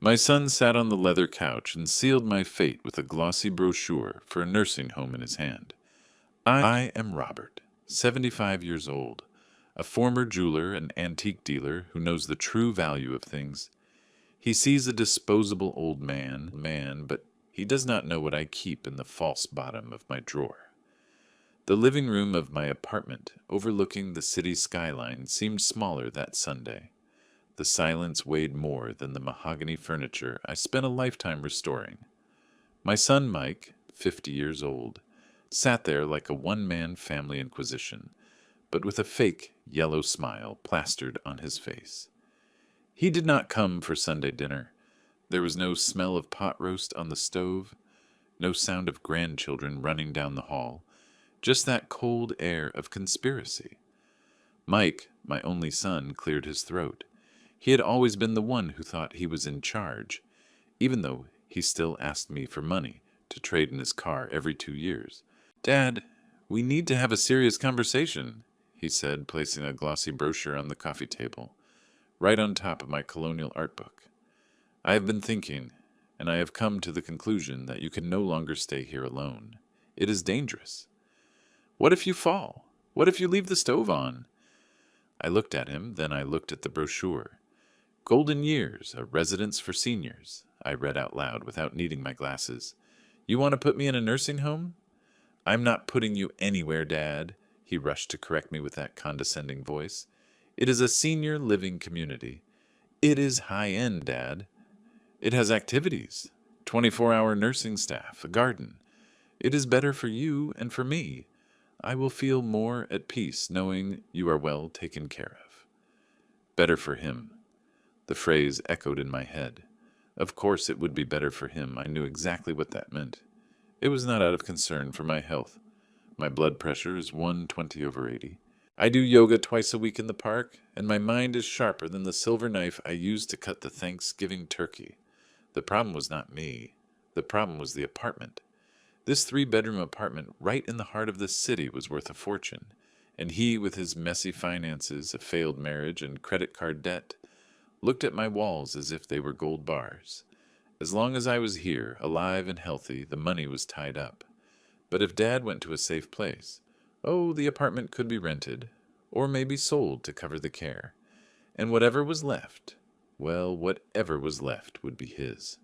My son sat on the leather couch and sealed my fate with a glossy brochure for a nursing home in his hand. I am Robert, 75 years old, a former jeweler and antique dealer who knows the true value of things. He sees a disposable old man, but he does not know what I keep in the false bottom of my drawer. The living room of my apartment, overlooking the city skyline, seemed smaller that Sunday. The silence weighed more than the mahogany furniture I spent a lifetime restoring. My son Mike, 50 years old, sat there like a one-man family inquisition, but with a fake yellow smile plastered on his face. He did not come for Sunday dinner. There was no smell of pot roast on the stove, no sound of grandchildren running down the hall, just that cold air of conspiracy. Mike, my only son, cleared his throat. He had always been the one who thought he was in charge, even though he still asked me for money to trade in his car every 2 years. "Dad, we need to have a serious conversation," he said, placing a glossy brochure on the coffee table, right on top of my colonial art book. "I have been thinking, and I have come to the conclusion that you can no longer stay here alone. It is dangerous. What if you fall? What if you leave the stove on?" I looked at him, then I looked at the brochure. "Golden Years, a residence for seniors," I read out loud without needing my glasses. "You want to put me in a nursing home?" "I'm not putting you anywhere, Dad," he rushed to correct me with that condescending voice. "It is a senior living community. It is high-end, Dad. It has activities, 24-hour nursing staff, a garden. It is better for you and for me. I will feel more at peace knowing you are well taken care of." Better for him. The phrase echoed in my head. Of course it would be better for him. I knew exactly what that meant. It was not out of concern for my health. My blood pressure is 120/80. I do yoga twice a week in the park, and my mind is sharper than the silver knife I used to cut the Thanksgiving turkey. The problem was not me. The problem was the apartment. This 3-bedroom apartment right in the heart of the city was worth a fortune, and he, with his messy finances, a failed marriage, and credit card debt, looked at my walls as if they were gold bars. As long as I was here, alive and healthy, the money was tied up. But if Dad went to a safe place, oh, the apartment could be rented, or maybe sold to cover the care. And whatever was left, well, whatever was left would be his.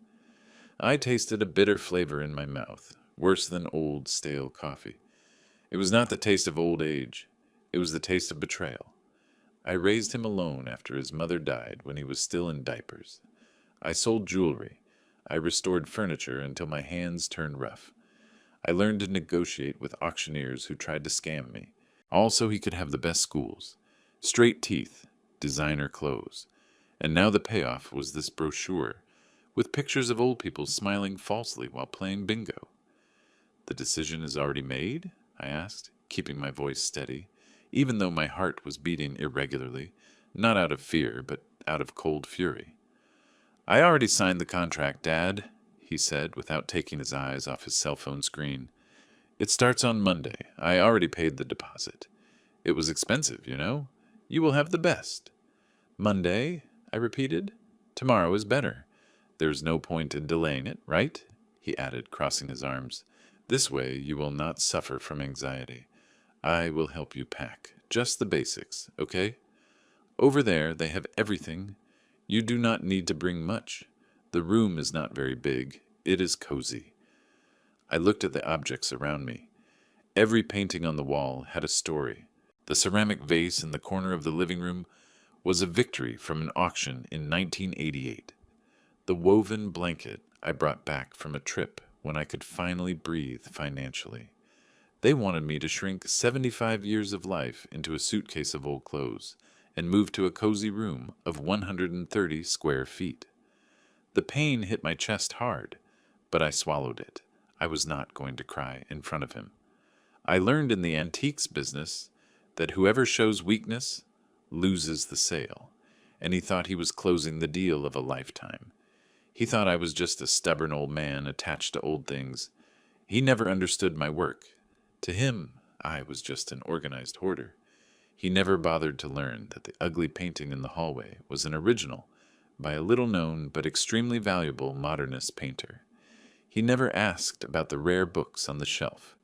I tasted a bitter flavor in my mouth, worse than old, stale coffee. It was not the taste of old age. It was the taste of betrayal. I raised him alone after his mother died when he was still in diapers. I sold jewelry. I restored furniture until my hands turned rough. I learned to negotiate with auctioneers who tried to scam me, all so he could have the best schools, straight teeth, designer clothes. And now the payoff was this brochure, with pictures of old people smiling falsely while playing bingo. "The decision is already made?" I asked, keeping my voice steady, even though my heart was beating irregularly, not out of fear, but out of cold fury. "I already signed the contract, Dad," he said, without taking his eyes off his cell phone screen. "It starts on Monday. I already paid the deposit. It was expensive, you know. You will have the best." "Monday?" I repeated. "Tomorrow is better. There's no point in delaying it, right?" he added, crossing his arms. "This way you will not suffer from anxiety. I will help you pack. Just the basics, okay? Over there they have everything. You do not need to bring much. The room is not very big. It is cozy." I looked at the objects around me. Every painting on the wall had a story. The ceramic vase in the corner of the living room was a victory from an auction in 1988. The woven blanket I brought back from a trip when I could finally breathe financially. They wanted me to shrink 75 years of life into a suitcase of old clothes and move to a cozy room of 130 square feet. The pain hit my chest hard, but I swallowed it. I was not going to cry in front of him. I learned in the antiques business that whoever shows weakness loses the sale, and he thought he was closing the deal of a lifetime. He thought I was just a stubborn old man attached to old things. He never understood my work. To him, I was just an organized hoarder. He never bothered to learn that the ugly painting in the hallway was an original by a little-known but extremely valuable modernist painter. He never asked about the rare books on the shelf,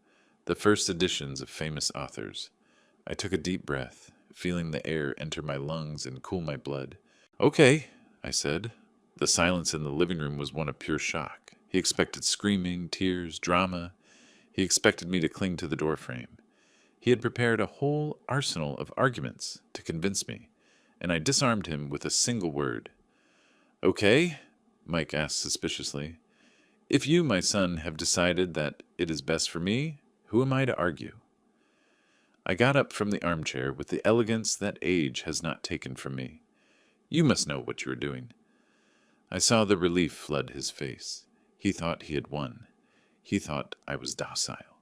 the first editions of famous authors. I took a deep breath, feeling the air enter my lungs and cool my blood. "Okay," I said. The silence in the living room was one of pure shock. He expected screaming, tears, drama. He expected me to cling to the doorframe. He had prepared a whole arsenal of arguments to convince me, and I disarmed him with a single word. "Okay?" Mike asked suspiciously. "If you, my son, have decided that it is best for me, who am I to argue?" I got up from the armchair with the elegance that age has not taken from me. "You must know what you are doing." I saw the relief flood his face. He thought he had won. He thought I was docile.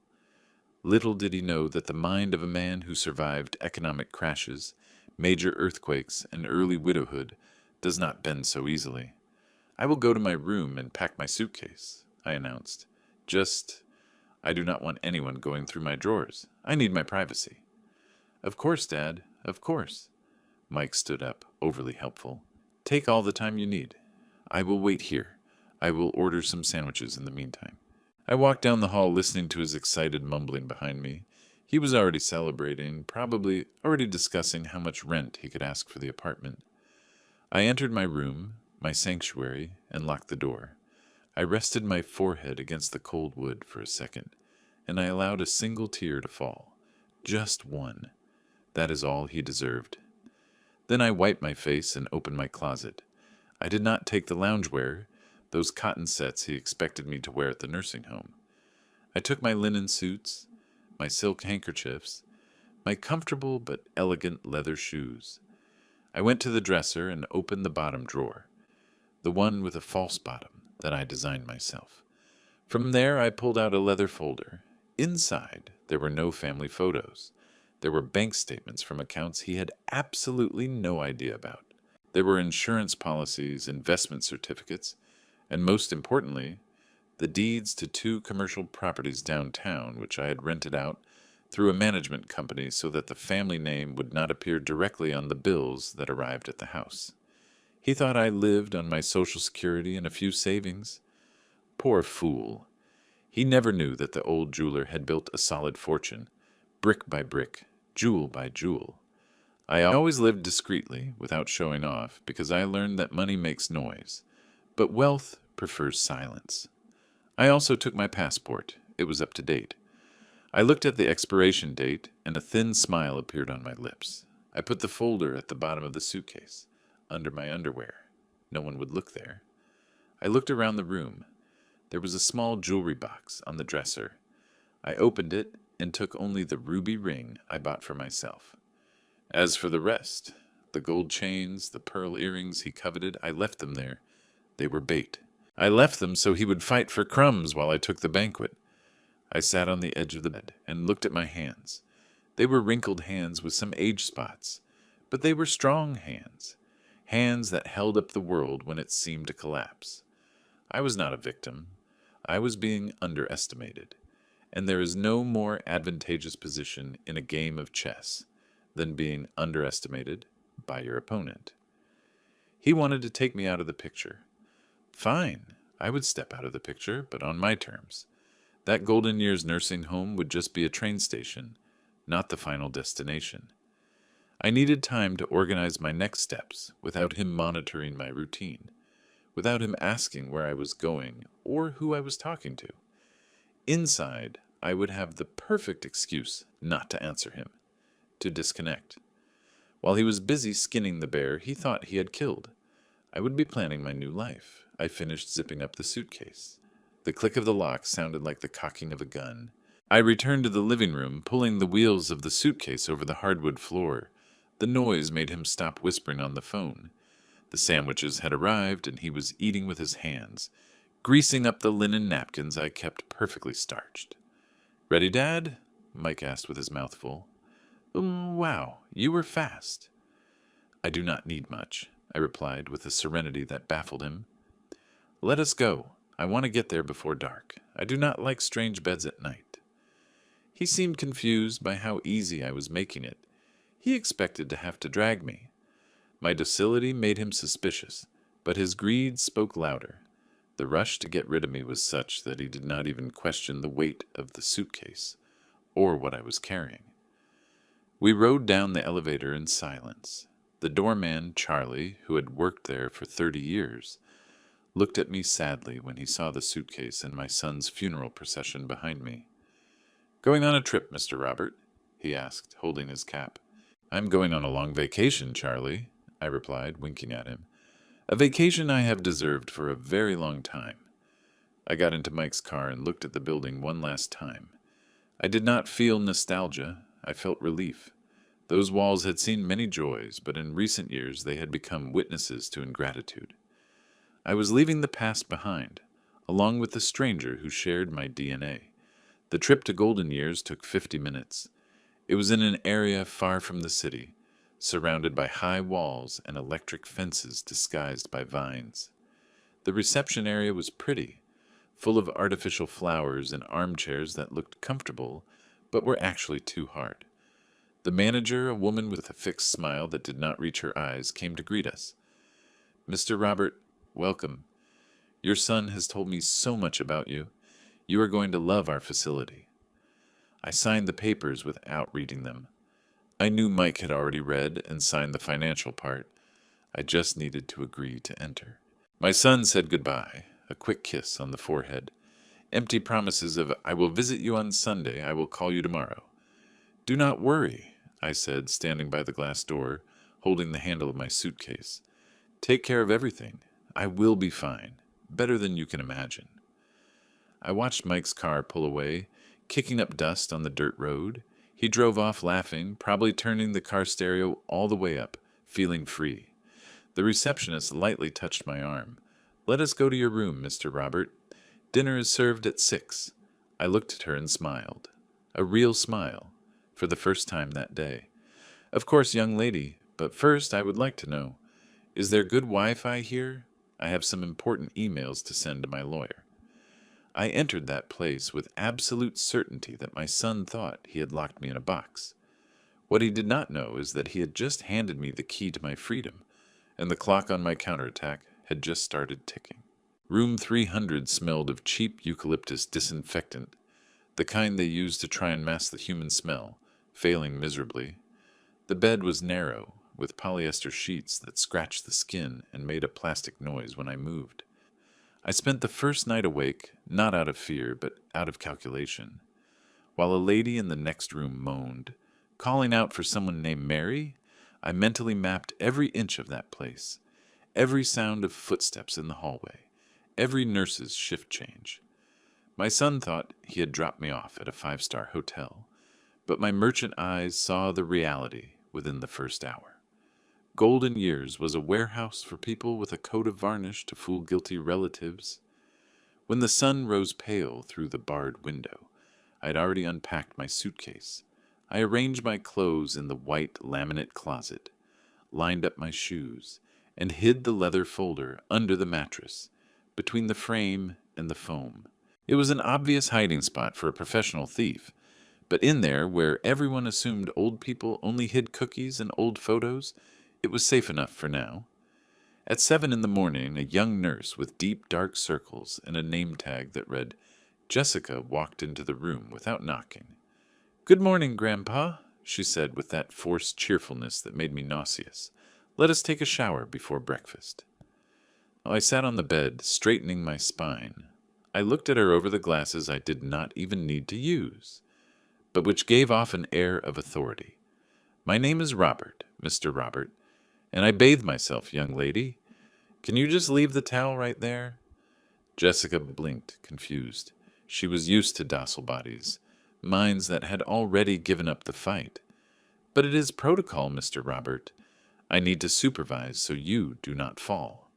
Little did he know that the mind of a man who survived economic crashes, major earthquakes, and early widowhood does not bend so easily. "I will go to my room and pack my suitcase," I announced. I do not want anyone going through my drawers. I need my privacy." "Of course, Dad, of course." Mike stood up, overly helpful. "Take all the time you need. I will wait here. I will order some sandwiches in the meantime." I walked down the hall listening to his excited mumbling behind me. He was already celebrating, probably already discussing how much rent he could ask for the apartment. I entered my room, my sanctuary, and locked the door. I rested my forehead against the cold wood for a second, and I allowed a single tear to fall. Just one. That is all he deserved. Then I wiped my face and opened my closet. I did not take the loungewear, those cotton sets he expected me to wear at the nursing home. I took my linen suits, my silk handkerchiefs, my comfortable but elegant leather shoes. I went to the dresser and opened the bottom drawer, the one with a false bottom that I designed myself. From there I pulled out a leather folder. Inside, there were no family photos. There were bank statements from accounts he had absolutely no idea about. There were insurance policies, investment certificates, and most importantly, the deeds to 2 commercial properties downtown, which I had rented out through a management company so that the family name would not appear directly on the bills that arrived at the house. He thought I lived on my Social Security and a few savings. Poor fool. He never knew that the old jeweler had built a solid fortune, brick by brick, jewel by jewel. I always lived discreetly, without showing off, because I learned that money makes noise, but wealth prefers silence. I also took my passport. It was up to date. I looked at the expiration date, and a thin smile appeared on my lips. I put the folder at the bottom of the suitcase, under my underwear. No one would look there. I looked around the room. There was a small jewelry box on the dresser. I opened it and took only the ruby ring I bought for myself. As for the rest, the gold chains, the pearl earrings he coveted, I left them there. They were bait. I left them so he would fight for crumbs while I took the banquet. I sat on the edge of the bed and looked at my hands. They were wrinkled hands with some age spots, but they were strong hands, hands that held up the world when it seemed to collapse. I was not a victim. I was being underestimated, and there is no more advantageous position in a game of chess than being underestimated by your opponent. He wanted to take me out of the picture. Fine, I would step out of the picture, but on my terms. That Golden Years nursing home would just be a train station, not the final destination. I needed time to organize my next steps without him monitoring my routine, without him asking where I was going or who I was talking to. Inside, I would have the perfect excuse not to answer him, to disconnect. While he was busy skinning the bear he thought he had killed, I would be planning my new life. I finished zipping up the suitcase. The click of the lock sounded like the cocking of a gun. I returned to the living room, pulling the wheels of the suitcase over the hardwood floor. The noise made him stop whispering on the phone. The sandwiches had arrived, and he was eating with his hands, greasing up the linen napkins I kept perfectly starched. "Ready, Dad?" Mike asked with his mouth full. Wow, you were fast." "I do not need much," I replied with a serenity that baffled him. "Let us go. I want to get there before dark. I do not like strange beds at night." He seemed confused by how easy I was making it. He expected to have to drag me. My docility made him suspicious, But his greed spoke louder. The rush to get rid of me was such that he did not even question the weight of the suitcase, or what I was carrying. We rode down the elevator in silence. The doorman, Charlie, who had worked there for 30 years, looked at me sadly when he saw the suitcase and my son's funeral procession behind me. "Going on a trip, Mr. Robert?" he asked, holding his cap. "I'm going on a long vacation, Charlie," I replied, winking at him. "A vacation I have deserved for a very long time." I got into Mike's car and looked at the building one last time. I did not feel nostalgia, I felt relief. Those walls had seen many joys, but in recent years they had become witnesses to ingratitude. I was leaving the past behind, along with the stranger who shared my DNA. The trip to Golden Years took 50 minutes. It was in an area far from the city, surrounded by high walls and electric fences disguised by vines. The reception area was pretty, full of artificial flowers and armchairs that looked comfortable, but were actually too hard. The manager, a woman with a fixed smile that did not reach her eyes, came to greet us. "Mr. Robert, welcome. Your son has told me so much about you. You are going to love our facility." I signed the papers without reading them. I knew Mike had already read and signed the financial part. I just needed to agree to enter. My son said goodbye, a quick kiss on the forehead. Empty promises of, "I will visit you on Sunday, I will call you tomorrow." "Do not worry," I said, standing by the glass door, holding the handle of my suitcase. "Take care of everything. I will be fine, better than you can imagine." I watched Mike's car pull away, kicking up dust on the dirt road. He drove off laughing, probably turning the car stereo all the way up, feeling free. The receptionist lightly touched my arm. "Let us go to your room, Mr. Robert. Dinner is served at 6. I looked at her and smiled. A real smile, for the first time that day. "Of course, young lady, but first I would like to know, is there good Wi-Fi here? I have some important emails to send to my lawyer." I entered that place with absolute certainty that my son thought he had locked me in a box. What he did not know is that he had just handed me the key to my freedom, and the clock on my counterattack had just started ticking. Room 300 smelled of cheap eucalyptus disinfectant, the kind they use to try and mask the human smell, failing miserably. The bed was narrow, with polyester sheets that scratched the skin and made a plastic noise when I moved. I spent the first night awake, not out of fear, but out of calculation. While a lady in the next room moaned, calling out for someone named Mary, I mentally mapped every inch of that place, every sound of footsteps in the hallway, every nurse's shift change. My son thought he had dropped me off at a 5-star hotel, but my merchant eyes saw the reality within the first hour. Golden Years was a warehouse for people with a coat of varnish to fool guilty relatives. When the sun rose pale through the barred window, I had already unpacked my suitcase. I arranged my clothes in the white laminate closet, lined up my shoes, and hid the leather folder under the mattress, between the frame and the foam. It was an obvious hiding spot for a professional thief, but in there, where everyone assumed old people only hid cookies and old photos, it was safe enough for now. At 7 in the morning, a young nurse with deep dark circles and a name tag that read Jessica walked into the room without knocking. "Good morning, Grandpa," she said with that forced cheerfulness that made me nauseous. "Let us take a shower before breakfast." I sat on the bed, straightening my spine. I looked at her over the glasses I did not even need to use, but which gave off an air of authority. "My name is Robert, Mr. Robert, and I bathe myself, young lady. Can you just leave the towel right there?" Jessica blinked, confused. She was used to docile bodies, minds that had already given up the fight. "But it is protocol, Mr. Robert. I need to supervise so you do not fall."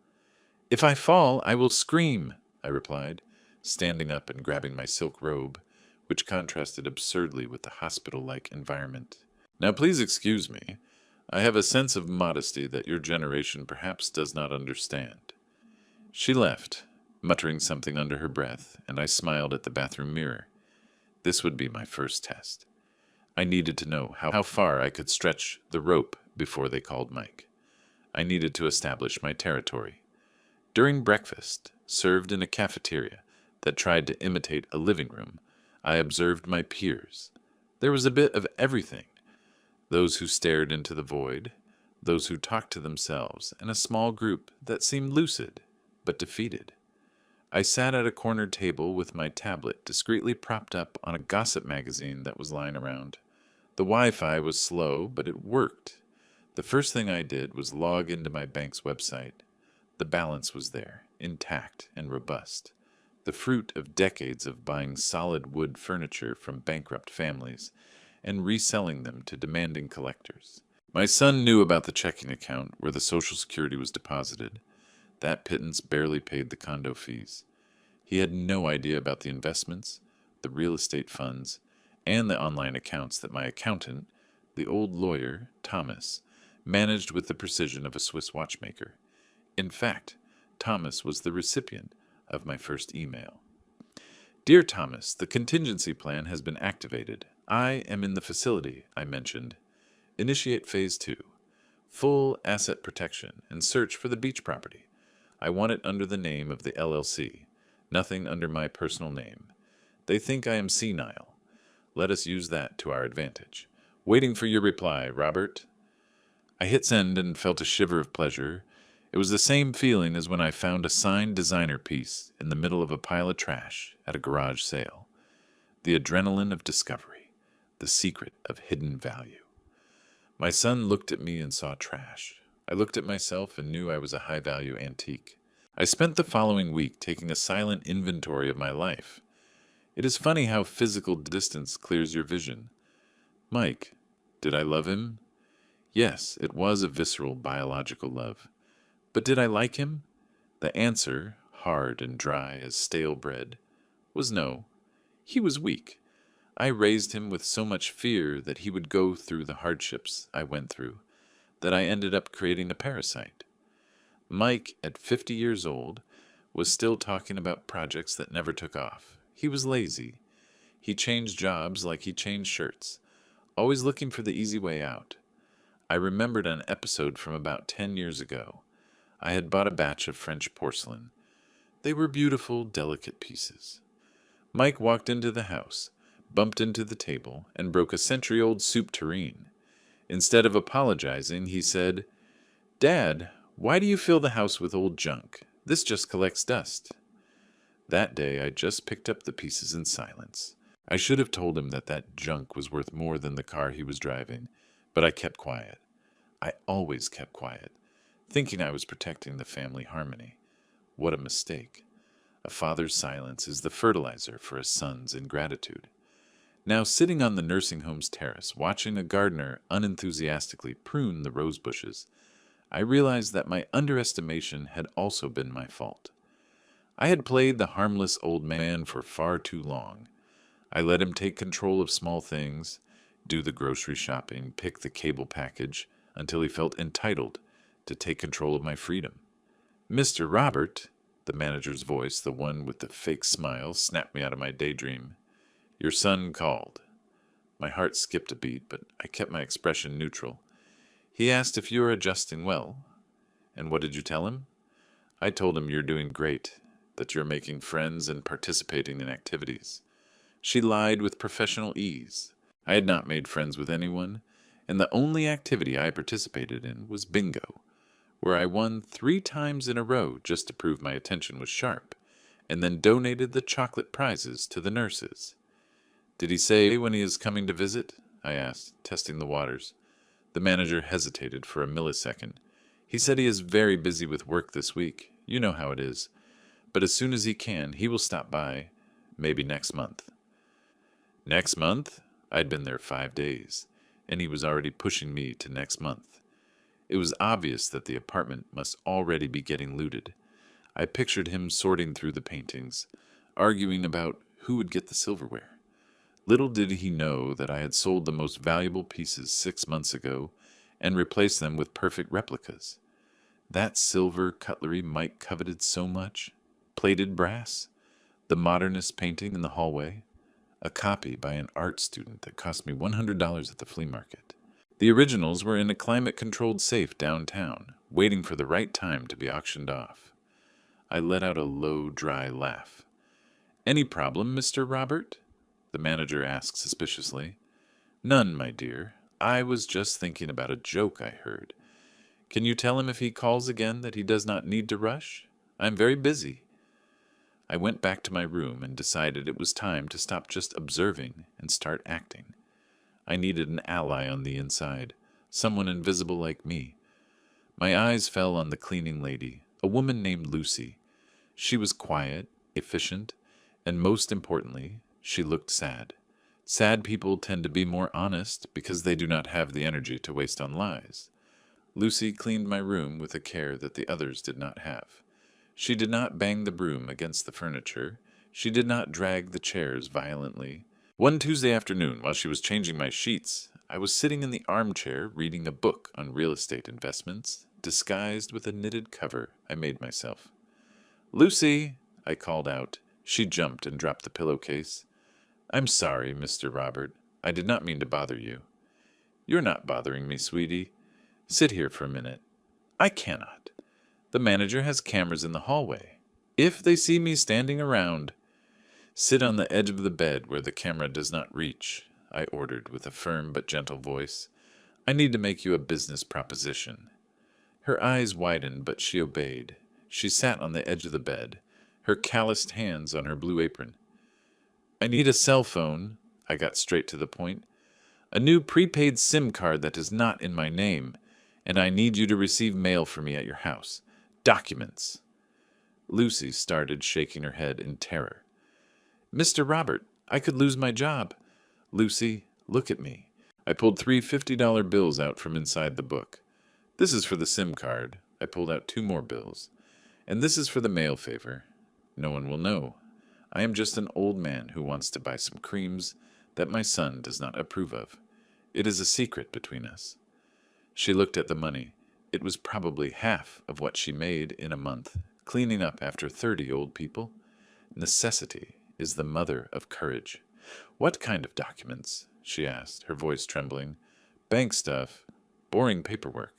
"If I fall, I will scream," I replied, standing up and grabbing my silk robe, which contrasted absurdly with the hospital-like environment. "Now please excuse me. I have a sense of modesty that your generation perhaps does not understand." She left, muttering something under her breath, and I smiled at the bathroom mirror. This would be my first test. I needed to know how far I could stretch the rope before they called Mike. I needed to establish my territory. During breakfast, served in a cafeteria that tried to imitate a living room, I observed my peers. There was a bit of everything: those who stared into the void, those who talked to themselves, and a small group that seemed lucid but defeated. I sat at a corner table with my tablet discreetly propped up on a gossip magazine that was lying around. The Wi-Fi was slow, but it worked. The first thing I did was log into my bank's website. The balance was there, intact and robust, the fruit of decades of buying solid wood furniture from bankrupt families and reselling them to demanding collectors. My son knew about the checking account where the Social Security was deposited. That pittance barely paid the condo fees. He had no idea about the investments, the real estate funds, and the online accounts that my accountant, the old lawyer, Thomas, managed with the precision of a Swiss watchmaker. In fact, Thomas was the recipient of my first email. Dear Thomas, the contingency plan has been activated. I am in the facility, I mentioned. Initiate Phase 2. Full asset protection and search for the beach property. I want it under the name of the LLC, nothing under my personal name. They think I am senile. Let us use that to our advantage. Waiting for your reply, Robert. I hit send and felt a shiver of pleasure. It was the same feeling as when I found a signed designer piece in the middle of a pile of trash at a garage sale. The adrenaline of discovery, the secret of hidden value. My son looked at me and saw trash. I looked at myself and knew I was a high-value antique. I spent the following week taking a silent inventory of my life. It is funny how physical distance clears your vision. Mike, did I love him? Yes, it was a visceral biological love. But did I like him? The answer, hard and dry as stale bread, was no. He was weak. I raised him with so much fear that he would go through the hardships I went through, that I ended up creating a parasite. Mike, at 50 years old, was still talking about projects that never took off. He was lazy. He changed jobs like he changed shirts, always looking for the easy way out. I remembered an episode from about 10 years ago. I had bought a batch of French porcelain. They were beautiful, delicate pieces. Mike walked into the house, bumped into the table, and broke a century-old soup tureen. Instead of apologizing, he said, "Dad, why do you fill the house with old junk? This just collects dust." That day, I just picked up the pieces in silence. I should have told him that that junk was worth more than the car he was driving, but I kept quiet. I always kept quiet, thinking I was protecting the family harmony. What a mistake. A father's silence is the fertilizer for a son's ingratitude. Now, sitting on the nursing home's terrace, watching a gardener unenthusiastically prune the rose bushes, I realized that my underestimation had also been my fault. I had played the harmless old man for far too long. I let him take control of small things, do the grocery shopping, pick the cable package, until he felt entitled to take control of my freedom. "Mr. Robert," the manager's voice, the one with the fake smile, snapped me out of my daydream. "Your son called." My heart skipped a beat, but I kept my expression neutral. "He asked if you are adjusting well." "And what did you tell him?" "I told him you're doing great, that you're making friends and participating in activities." She lied with professional ease. I had not made friends with anyone, and the only activity I participated in was bingo, where I won 3 times in a row just to prove my attention was sharp, and then donated the chocolate prizes to the nurses. "Did he say when he is coming to visit?" I asked, testing the waters. The manager hesitated for a millisecond. "He said he is very busy with work this week. You know how it is. But as soon as he can, he will stop by, maybe next month." Next month? I'd been there 5 days, and he was already pushing me to next month. It was obvious that the apartment must already be getting looted. I pictured him sorting through the paintings, arguing about who would get the silverware. Little did he know that I had sold the most valuable pieces 6 months ago and replaced them with perfect replicas. That silver cutlery Mike coveted so much, plated brass, the modernist painting in the hallway, a copy by an art student that cost me $100 at the flea market. The originals were in a climate-controlled safe downtown, waiting for the right time to be auctioned off. I let out a low, dry laugh. Any problem, Mr. Robert? The manager asked suspiciously. None, my dear. I was just thinking about a joke I heard. Can you tell him if he calls again that he does not need to rush? I'm very busy. I went back to my room and decided it was time to stop just observing and start acting. I needed an ally on the inside, someone invisible like me. My eyes fell on the cleaning lady, a woman named Lucy. She was quiet, efficient, and most importantly, she looked sad. Sad people tend to be more honest because they do not have the energy to waste on lies. Lucy cleaned my room with a care that the others did not have. She did not bang the broom against the furniture. She did not drag the chairs violently. One Tuesday afternoon, while she was changing my sheets, I was sitting in the armchair reading a book on real estate investments, disguised with a knitted cover I made myself. Lucy, I called out. She jumped and dropped the pillowcase. I'm sorry, Mr. Robert. I did not mean to bother you. You're not bothering me, sweetie. Sit here for a minute. I cannot. The manager has cameras in the hallway. If they see me standing around, sit on the edge of the bed where the camera does not reach, I ordered with a firm but gentle voice. I need to make you a business proposition. Her eyes widened, but she obeyed. She sat on the edge of the bed, her calloused hands on her blue apron. I need a cell phone, I got straight to the point. A new prepaid SIM card that is not in my name, and I need you to receive mail for me at your house. Documents. Lucy started shaking her head in terror. Mr. Robert, I could lose my job. Lucy, look at me. I pulled three $50 bills out from inside the book. This is for the SIM card. I pulled out two more bills. And this is for the mail favor. No one will know. I am just an old man who wants to buy some creams that my son does not approve of. It is a secret between us. She looked at the money. It was probably half of what she made in a month, cleaning up after 30 old people. Necessity is the mother of courage. What kind of documents? She asked, her voice trembling. Bank stuff. Boring paperwork.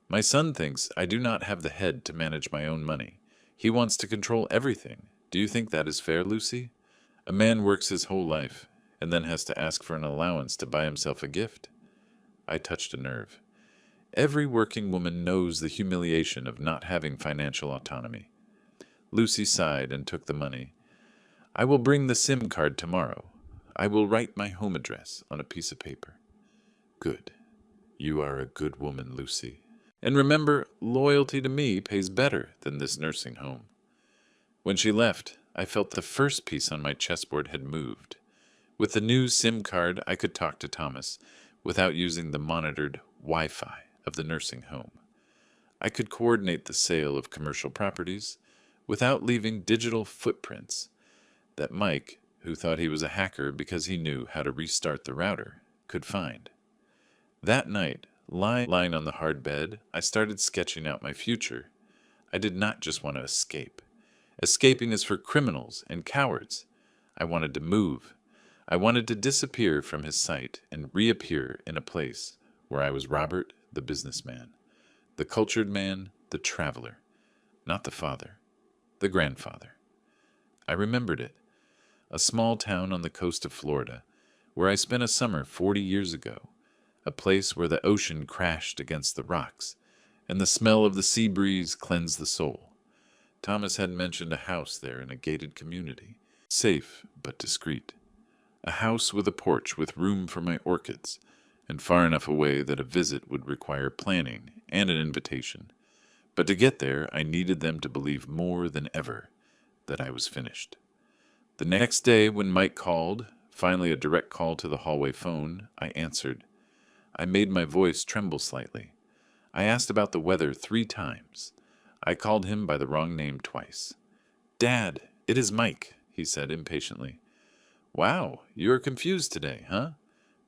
My son thinks I do not have the head to manage my own money. He wants to control everything. Do you think that is fair, Lucy? A man works his whole life, and then has to ask for an allowance to buy himself a gift. I touched a nerve. Every working woman knows the humiliation of not having financial autonomy. Lucy sighed and took the money. I will bring the SIM card tomorrow. I will write my home address on a piece of paper. Good. You are a good woman, Lucy. And remember, loyalty to me pays better than this nursing home. When she left, I felt the first piece on my chessboard had moved. With the new SIM card, I could talk to Thomas without using the monitored Wi-Fi of the nursing home. I could coordinate the sale of commercial properties without leaving digital footprints that Mike, who thought he was a hacker because he knew how to restart the router, could find. That night, lying on the hard bed, I started sketching out my future. I did not just want to escape. Escaping is for criminals and cowards. I wanted to move. I wanted to disappear from his sight and reappear in a place where I was Robert, the businessman, the cultured man, the traveler, not the father, the grandfather. I remembered it. A small town on the coast of Florida, where I spent a summer 40 years ago, a place where the ocean crashed against the rocks, and the smell of the sea breeze cleansed the soul. Thomas had mentioned a house there in a gated community, safe but discreet. A house with a porch with room for my orchids, and far enough away that a visit would require planning and an invitation. But to get there, I needed them to believe more than ever that I was finished. The next day, when Mike called, finally a direct call to the hallway phone, I answered. I made my voice tremble slightly. I asked about the weather 3 times. I called him by the wrong name twice. Dad, it is Mike, he said impatiently. Wow, you are confused today, huh?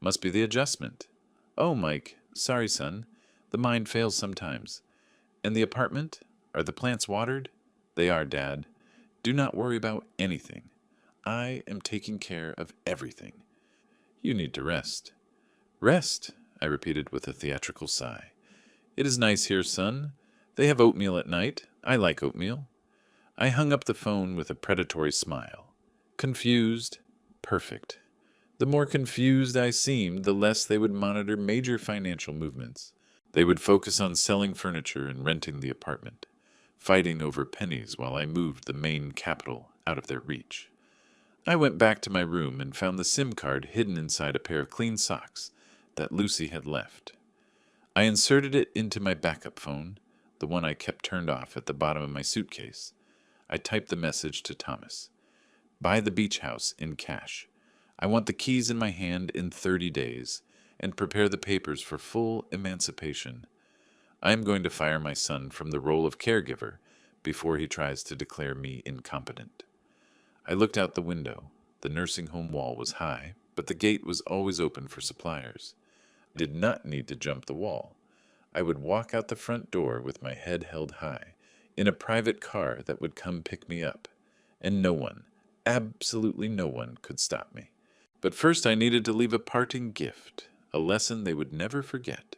Must be the adjustment. Oh, Mike, sorry, son. The mind fails sometimes. And the apartment? Are the plants watered? They are, Dad. Do not worry about anything. I am taking care of everything. You need to rest. Rest, I repeated with a theatrical sigh. It is nice here, son. They have oatmeal at night. I like oatmeal. I hung up the phone with a predatory smile. Confused? Perfect. The more confused I seemed, the less they would monitor major financial movements. They would focus on selling furniture and renting the apartment, fighting over pennies while I moved the main capital out of their reach. I went back to my room and found the SIM card hidden inside a pair of clean socks that Lucy had left. I inserted it into my backup phone, the one I kept turned off at the bottom of my suitcase. I typed the message to Thomas. Buy the beach house in cash. I want the keys in my hand in 30 days, and prepare the papers for full emancipation. I am going to fire my son from the role of caregiver before he tries to declare me incompetent. I looked out the window. The nursing home wall was high, but the gate was always open for suppliers. I did not need to jump the wall. I would walk out the front door with my head held high, in a private car that would come pick me up, and no one, absolutely no one, could stop me. But first I needed to leave a parting gift, a lesson they would never forget,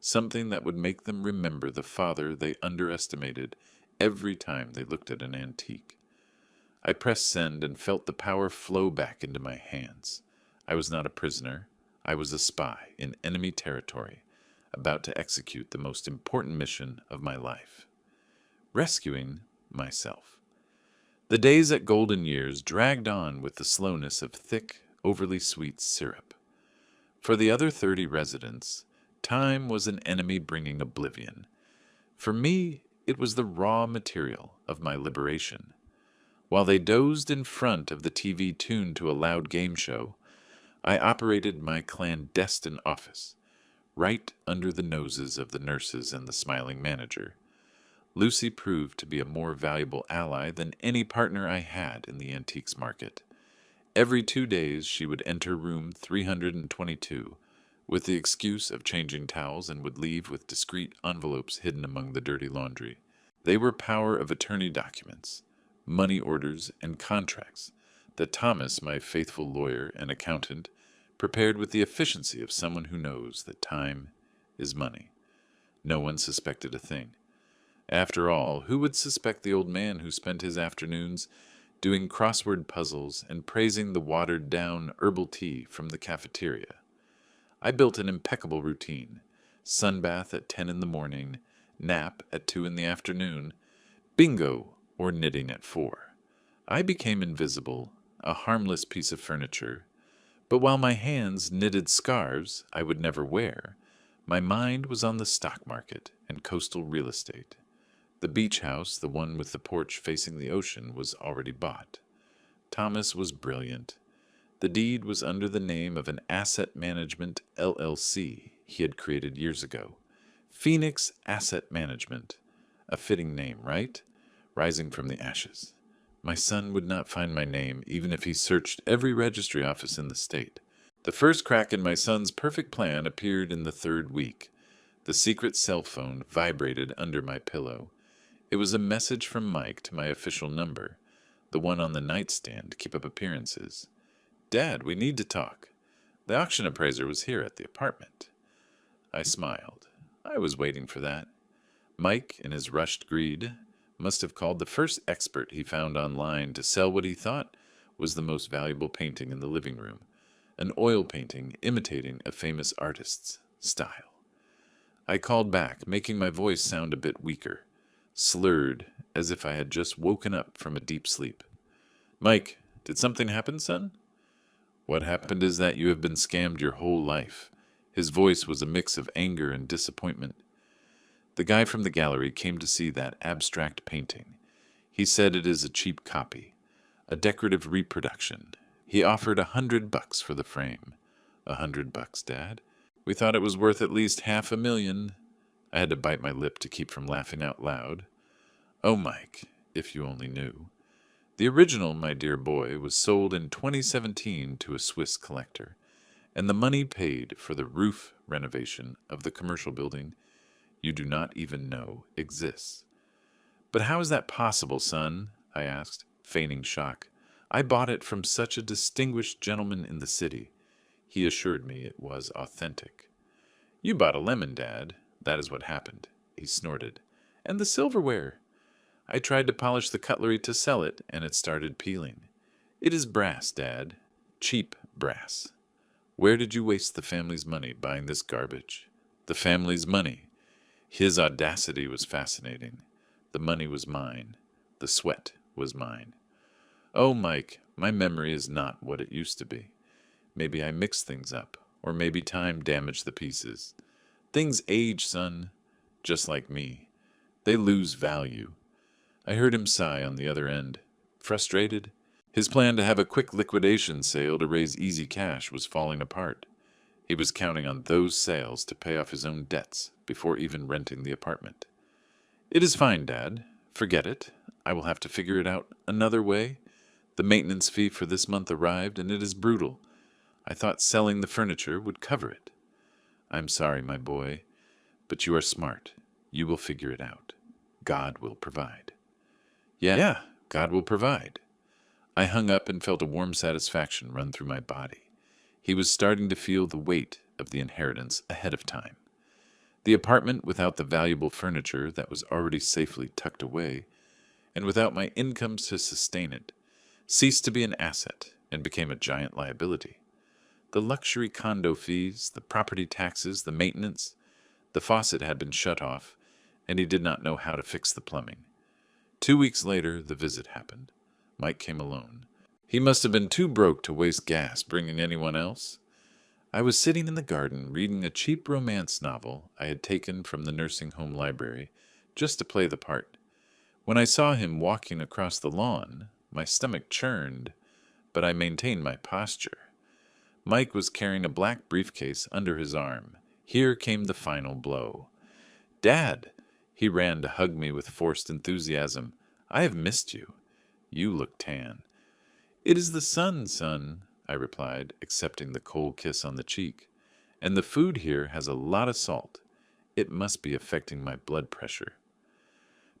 something that would make them remember the father they underestimated every time they looked at an antique. I pressed send and felt the power flow back into my hands. I was not a prisoner. I was a spy in enemy territory, about to execute the most important mission of my life: rescuing myself. The days at Golden Years dragged on with the slowness of thick, overly sweet syrup. For the other 30 residents, time was an enemy bringing oblivion. For me, it was the raw material of my liberation. While they dozed in front of the TV tuned to a loud game show, I operated my clandestine office, right under the noses of the nurses and the smiling manager. Lucy proved to be a more valuable ally than any partner I had in the antiques market. Every 2 days she would enter room 322 with the excuse of changing towels and would leave with discreet envelopes hidden among the dirty laundry. They were power of attorney documents, money orders, and contracts that Thomas, my faithful lawyer and accountant, prepared with the efficiency of someone who knows that time is money. No one suspected a thing. After all, who would suspect the old man who spent his afternoons doing crossword puzzles and praising the watered-down herbal tea from the cafeteria? I built an impeccable routine: sunbath at 10 in the morning, nap at 2 in the afternoon, bingo or knitting at 4. I became invisible, a harmless piece of furniture, but while my hands knitted scarves I would never wear, my mind was on the stock market and coastal real estate. The beach house, the one with the porch facing the ocean, was already bought. Thomas was brilliant. The deed was under the name of an asset management LLC he had created years ago. Phoenix Asset Management. A fitting name, right? Rising from the ashes. My son would not find my name, even if he searched every registry office in the state. The first crack in my son's perfect plan appeared in the 3rd week. The secret cell phone vibrated under my pillow. It was a message from Mike to my official number, the one on the nightstand to keep up appearances. "Dad, we need to talk. The auction appraiser was here at the apartment." I smiled. I was waiting for that. Mike, in his rushed greed, must have called the first expert he found online to sell what he thought was the most valuable painting in the living room, an oil painting imitating a famous artist's style. I called back, making my voice sound a bit weaker, slurred, as if I had just woken up from a deep sleep. "Mike, did something happen, son?" "What happened is that you have been scammed your whole life." His voice was a mix of anger and disappointment. "The guy from the gallery came to see that abstract painting. He said it is a cheap copy, a decorative reproduction. He offered $100 for the frame." $100, Dad? We thought it was worth at least $500,000. I had to bite my lip to keep from laughing out loud. "Oh, Mike, if you only knew. The original, my dear boy, was sold in 2017 to a Swiss collector, and the money paid for the roof renovation of the commercial building you do not even know exists." "But how is that possible, son?" I asked, feigning shock. "I bought it from such a distinguished gentleman in the city." He assured me it was authentic. "You bought a lemon, Dad. That is what happened." He snorted. "And the silverware." I tried to polish the cutlery to sell it, and it started peeling. It is brass, Dad. Cheap brass. Where did you waste the family's money buying this garbage? The family's money. His audacity was fascinating. The money was mine. The sweat was mine. Oh, Mike, my memory is not what it used to be. Maybe I mixed things up, or maybe time damaged the pieces. Things age, son, just like me. They lose value. I heard him sigh on the other end. Frustrated? His plan to have a quick liquidation sale to raise easy cash was falling apart. He was counting on those sales to pay off his own debts before even renting the apartment. It is fine, Dad. Forget it. I will have to figure it out another way. The maintenance fee for this month arrived, and it is brutal. I thought selling the furniture would cover it. I'm sorry, my boy, but you are smart. You will figure it out. God will provide. Yeah, God will provide. I hung up and felt a warm satisfaction run through my body. He was starting to feel the weight of the inheritance ahead of time. The apartment without the valuable furniture that was already safely tucked away, and without my incomes to sustain it, ceased to be an asset and became a giant liability. The luxury condo fees, the property taxes, the maintenance, the faucet had been shut off, and he did not know how to fix the plumbing. 2 weeks later, the visit happened. Mike came alone. He must have been too broke to waste gas bringing anyone else. I was sitting in the garden reading a cheap romance novel I had taken from the nursing home library just to play the part. When I saw him walking across the lawn, my stomach churned, but I maintained my posture. Mike was carrying a black briefcase under his arm. Here came the final blow. Dad! He ran to hug me with forced enthusiasm. I have missed you. You look tan. It is the sun, son, I replied, accepting the cold kiss on the cheek. And the food here has a lot of salt. It must be affecting my blood pressure.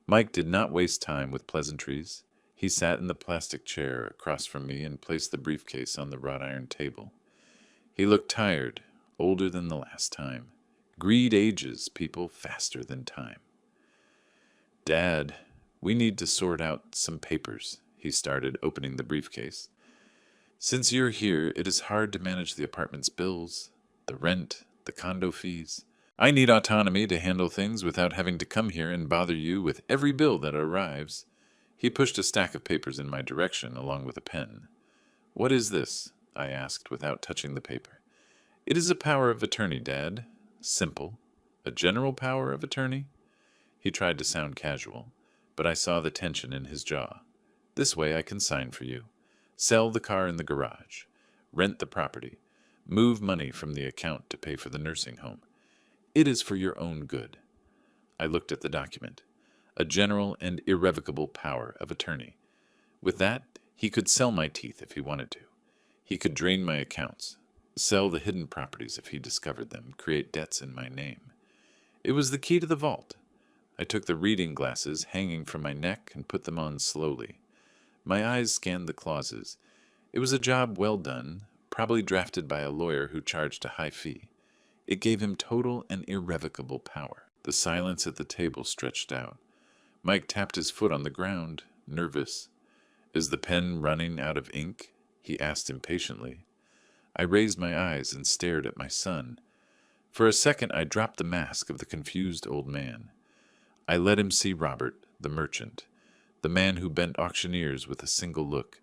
Mike did not waste time with pleasantries. He sat in the plastic chair across from me and placed the briefcase on the wrought iron table. He looked tired, older than the last time. Greed ages people faster than time. Dad, we need to sort out some papers, he started, opening the briefcase. Since you're here, it is hard to manage the apartment's bills, the rent, the condo fees. I need autonomy to handle things without having to come here and bother you with every bill that arrives. He pushed a stack of papers in my direction along with a pen. What is this? I asked without touching the paper. It is a power of attorney, Dad. Simple. A general power of attorney? He tried to sound casual, but I saw the tension in his jaw. This way I can sign for you. Sell the car in the garage. Rent the property. Move money from the account to pay for the nursing home. It is for your own good. I looked at the document. A general and irrevocable power of attorney. With that, he could sell my teeth if he wanted to. He could drain my accounts, sell the hidden properties if he discovered them, create debts in my name. It was the key to the vault. I took the reading glasses hanging from my neck and put them on slowly. My eyes scanned the clauses. It was a job well done, probably drafted by a lawyer who charged a high fee. It gave him total and irrevocable power. The silence at the table stretched out. Mike tapped his foot on the ground, nervous. Is the pen running out of ink? He asked impatiently. I raised my eyes and stared at my son. For a second I dropped the mask of the confused old man. I let him see Robert, the merchant, the man who bent auctioneers with a single look.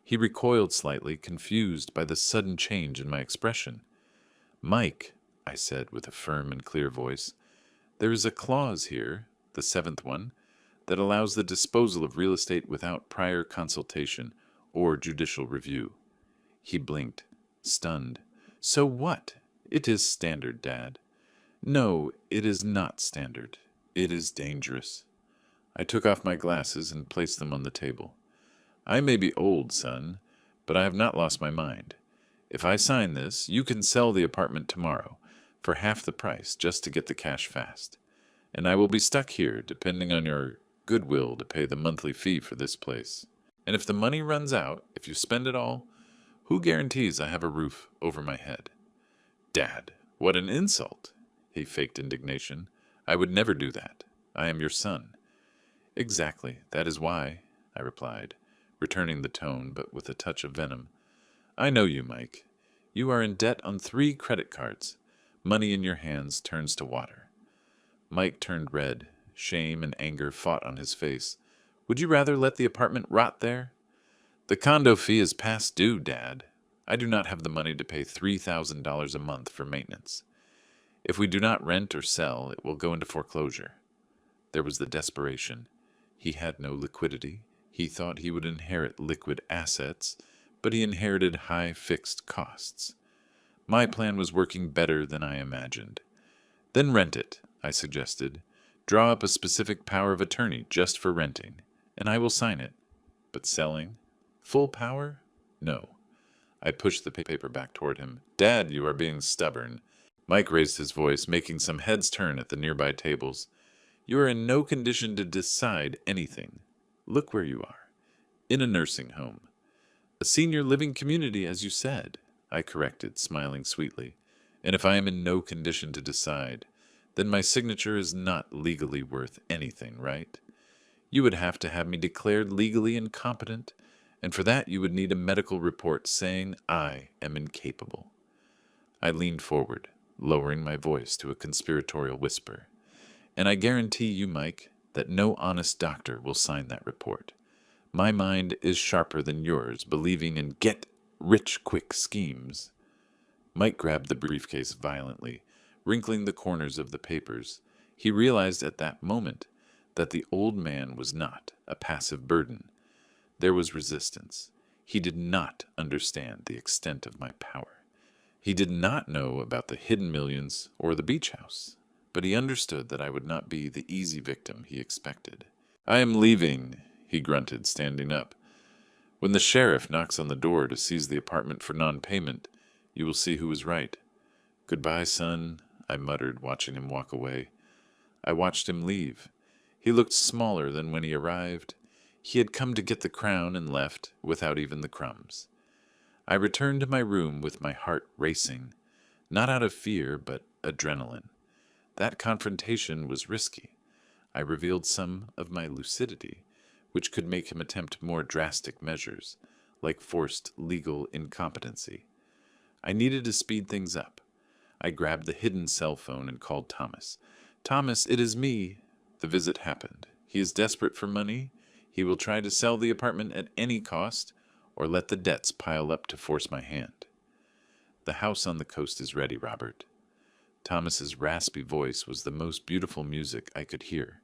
He recoiled slightly, confused by the sudden change in my expression. Mike, I said with a firm and clear voice, there is a clause here, the 7th one, that allows the disposal of real estate without prior consultation or judicial review. He blinked, stunned. So what? It is standard, Dad. No, it is not standard. It is dangerous. I took off my glasses and placed them on the table. I may be old, son, but I have not lost my mind. If I sign this, you can sell the apartment tomorrow for half the price just to get the cash fast. And I will be stuck here, depending on your goodwill to pay the monthly fee for this place. And if the money runs out, if you spend it all, who guarantees I have a roof over my head? Dad, what an insult! He faked indignation. I would never do that. I am your son. Exactly. That is why, I replied, returning the tone but with a touch of venom. I know you, Mike. You are in debt on 3 credit cards. Money in your hands turns to water. Mike turned red. Shame and anger fought on his face. Would you rather let the apartment rot there? The condo fee is past due, Dad. I do not have the money to pay $3,000 a month for maintenance. If we do not rent or sell, it will go into foreclosure. There was the desperation. He had no liquidity. He thought he would inherit liquid assets, but he inherited high fixed costs. My plan was working better than I imagined. Then rent it, I suggested. Draw up a specific power of attorney just for renting, and I will sign it. But selling? Full power? No. I pushed the paper back toward him. Dad, you are being stubborn. Mike raised his voice, making some heads turn at the nearby tables. You are in no condition to decide anything. Look where you are. In a nursing home. A senior living community, as you said, I corrected, smiling sweetly. And if I am in no condition to decide, then my signature is not legally worth anything, right? You would have to have me declared legally incompetent, and for that you would need a medical report saying I am incapable. I leaned forward, lowering my voice to a conspiratorial whisper. And I guarantee you, Mike, that no honest doctor will sign that report. My mind is sharper than yours, believing in get-rich-quick schemes. Mike grabbed the briefcase violently, wrinkling the corners of the papers. He realized at that moment that the old man was not a passive burden. There was resistance. He did not understand the extent of my power. He did not know about the hidden millions or the beach house, but he understood that I would not be the easy victim he expected. I am leaving, he grunted, standing up. When the sheriff knocks on the door to seize the apartment for non-payment, you will see who was right. Goodbye, son, I muttered, watching him walk away. I watched him leave. He looked smaller than when he arrived. He had come to get the crown and left without even the crumbs. I returned to my room with my heart racing, not out of fear, but adrenaline. That confrontation was risky. I revealed some of my lucidity, which could make him attempt more drastic measures, like forced legal incompetency. I needed to speed things up. I grabbed the hidden cell phone and called Thomas. Thomas, it is me. The visit happened. He is desperate for money. He will try to sell the apartment at any cost, or let the debts pile up to force my hand. The house on the coast is ready, Robert. Thomas's raspy voice was the most beautiful music I could hear.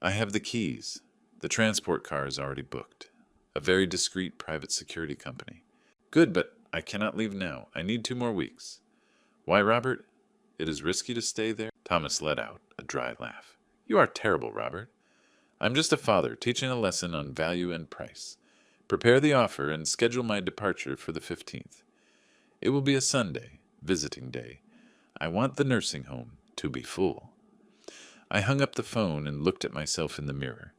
I have the keys. The transport car is already booked. A very discreet private security company. Good, but I cannot leave now. I need 2 more weeks. Why, Robert? It is risky to stay there? Thomas let out a dry laugh. You are terrible, Robert. I'm just a father teaching a lesson on value and price. Prepare the offer and schedule my departure for the 15th. It will be a Sunday, visiting day. I want the nursing home to be full. I hung up the phone and looked at myself in the mirror.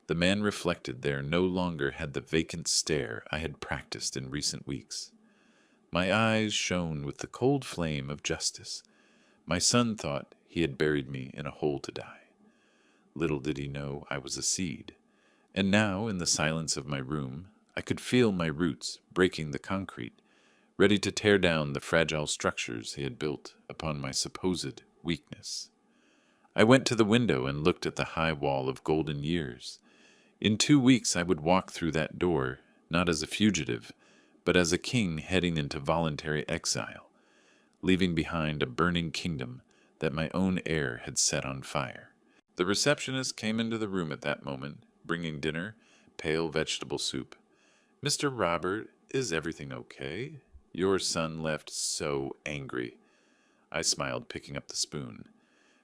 The man reflected there no longer had the vacant stare I had practiced in recent weeks. My eyes shone with the cold flame of justice. My son thought he had buried me in a hole to die. Little did he know I was a seed. And now, in the silence of my room, I could feel my roots breaking the concrete, ready to tear down the fragile structures he had built upon my supposed weakness. I went to the window and looked at the high wall of golden years. In 2 weeks I would walk through that door, not as a fugitive, but as a king heading into voluntary exile, leaving behind a burning kingdom that my own heir had set on fire. The receptionist came into the room at that moment, bringing dinner, pale vegetable soup. Mr. Robert, is everything okay? Your son left so angry. I smiled, picking up the spoon.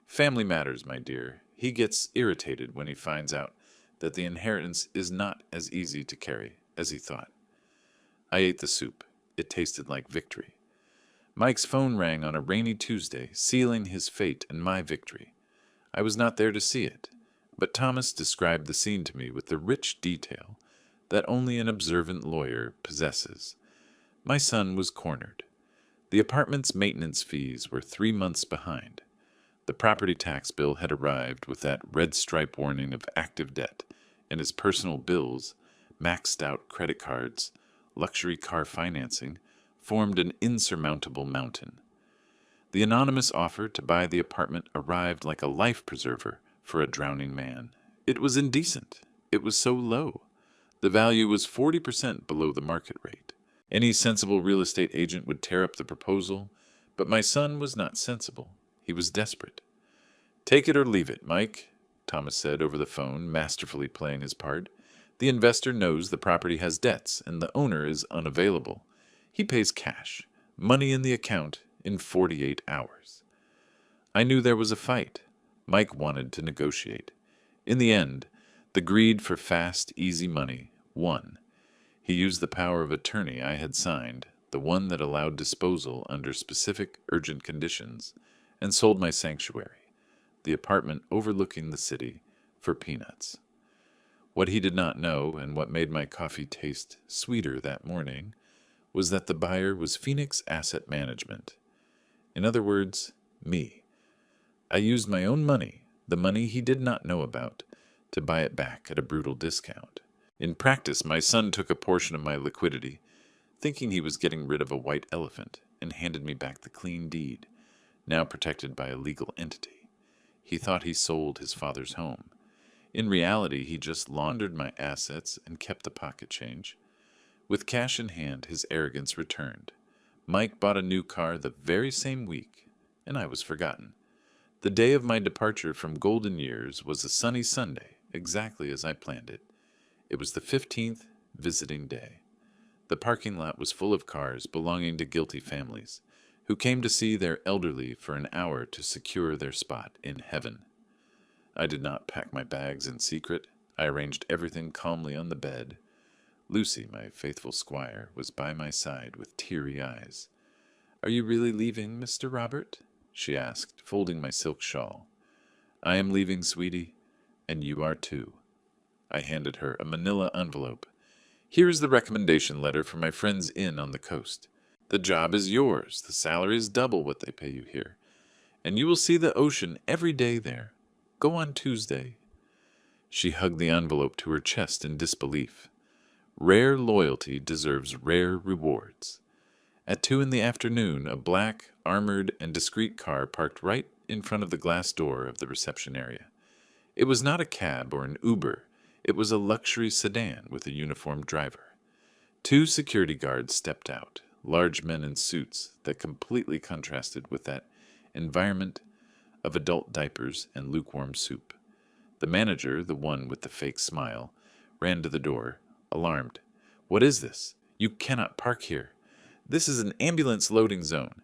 Family matters, my dear. He gets irritated when he finds out that the inheritance is not as easy to carry as he thought. I ate the soup. It tasted like victory. Mike's phone rang on a rainy Tuesday, sealing his fate and my victory. I was not there to see it, but Thomas described the scene to me with the rich detail that only an observant lawyer possesses. My son was cornered. The apartment's maintenance fees were 3 months behind. The property tax bill had arrived with that red stripe warning of active debt, and his personal bills, maxed out credit cards, luxury car financing, formed an insurmountable mountain. The anonymous offer to buy the apartment arrived like a life preserver for a drowning man. It was indecent. It was so low. The value was 40% below the market rate. Any sensible real estate agent would tear up the proposal, but my son was not sensible. He was desperate. "Take it or leave it, Mike," Thomas said over the phone, masterfully playing his part. "The investor knows the property has debts, and the owner is unavailable. He pays cash, money in the account, in 48 hours. I knew there was a fight. Mike wanted to negotiate. In the end, the greed for fast, easy money won. He used the power of attorney I had signed, the one that allowed disposal under specific, urgent conditions, and sold my sanctuary, the apartment overlooking the city, for peanuts. What he did not know, and what made my coffee taste sweeter that morning, was that the buyer was Phoenix Asset Management. In other words, me. I used my own money, the money he did not know about, to buy it back at a brutal discount. In practice, my son took a portion of my liquidity, thinking he was getting rid of a white elephant, and handed me back the clean deed, now protected by a legal entity. He thought he sold his father's home. In reality, he just laundered my assets and kept the pocket change. With cash in hand, his arrogance returned. Mike bought a new car the very same week, and I was forgotten. The day of my departure from Golden Years was a sunny Sunday, exactly as I planned it. It was the 15th visiting day. The parking lot was full of cars belonging to guilty families, who came to see their elderly for an hour to secure their spot in heaven. I did not pack my bags in secret. I arranged everything calmly on the bed. Lucy, my faithful squire, was by my side with teary eyes. "Are you really leaving, Mr. Robert?" she asked, folding my silk shawl. "I am leaving, sweetie, and you are too." I handed her a manila envelope. "Here is the recommendation letter for my friend's inn on the coast. The job is yours. The salary is double what they pay you here, and you will see the ocean every day there. Go on Tuesday." She hugged the envelope to her chest in disbelief. Rare loyalty deserves rare rewards. At 2 in the afternoon, a black, armored, and discreet car parked right in front of the glass door of the reception area. It was not a cab or an Uber. It was a luxury sedan with a uniformed driver. 2 security guards stepped out, large men in suits that completely contrasted with that environment of adult diapers and lukewarm soup. The manager, the one with the fake smile, ran to the door, alarmed. "What is this? You cannot park here. This is an ambulance loading zone."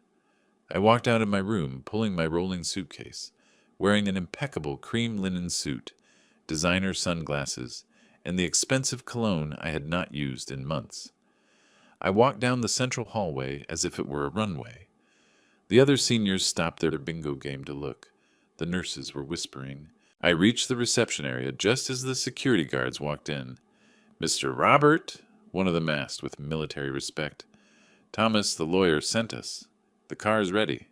I walked out of my room, pulling my rolling suitcase, wearing an impeccable cream linen suit, designer sunglasses, and the expensive cologne I had not used in months. I walked down the central hallway as if it were a runway. The other seniors stopped their bingo game to look. The nurses were whispering. I reached the reception area just as the security guards walked in. "Mr. Robert," one of them asked with military respect. "Thomas, the lawyer, sent us. The car is ready."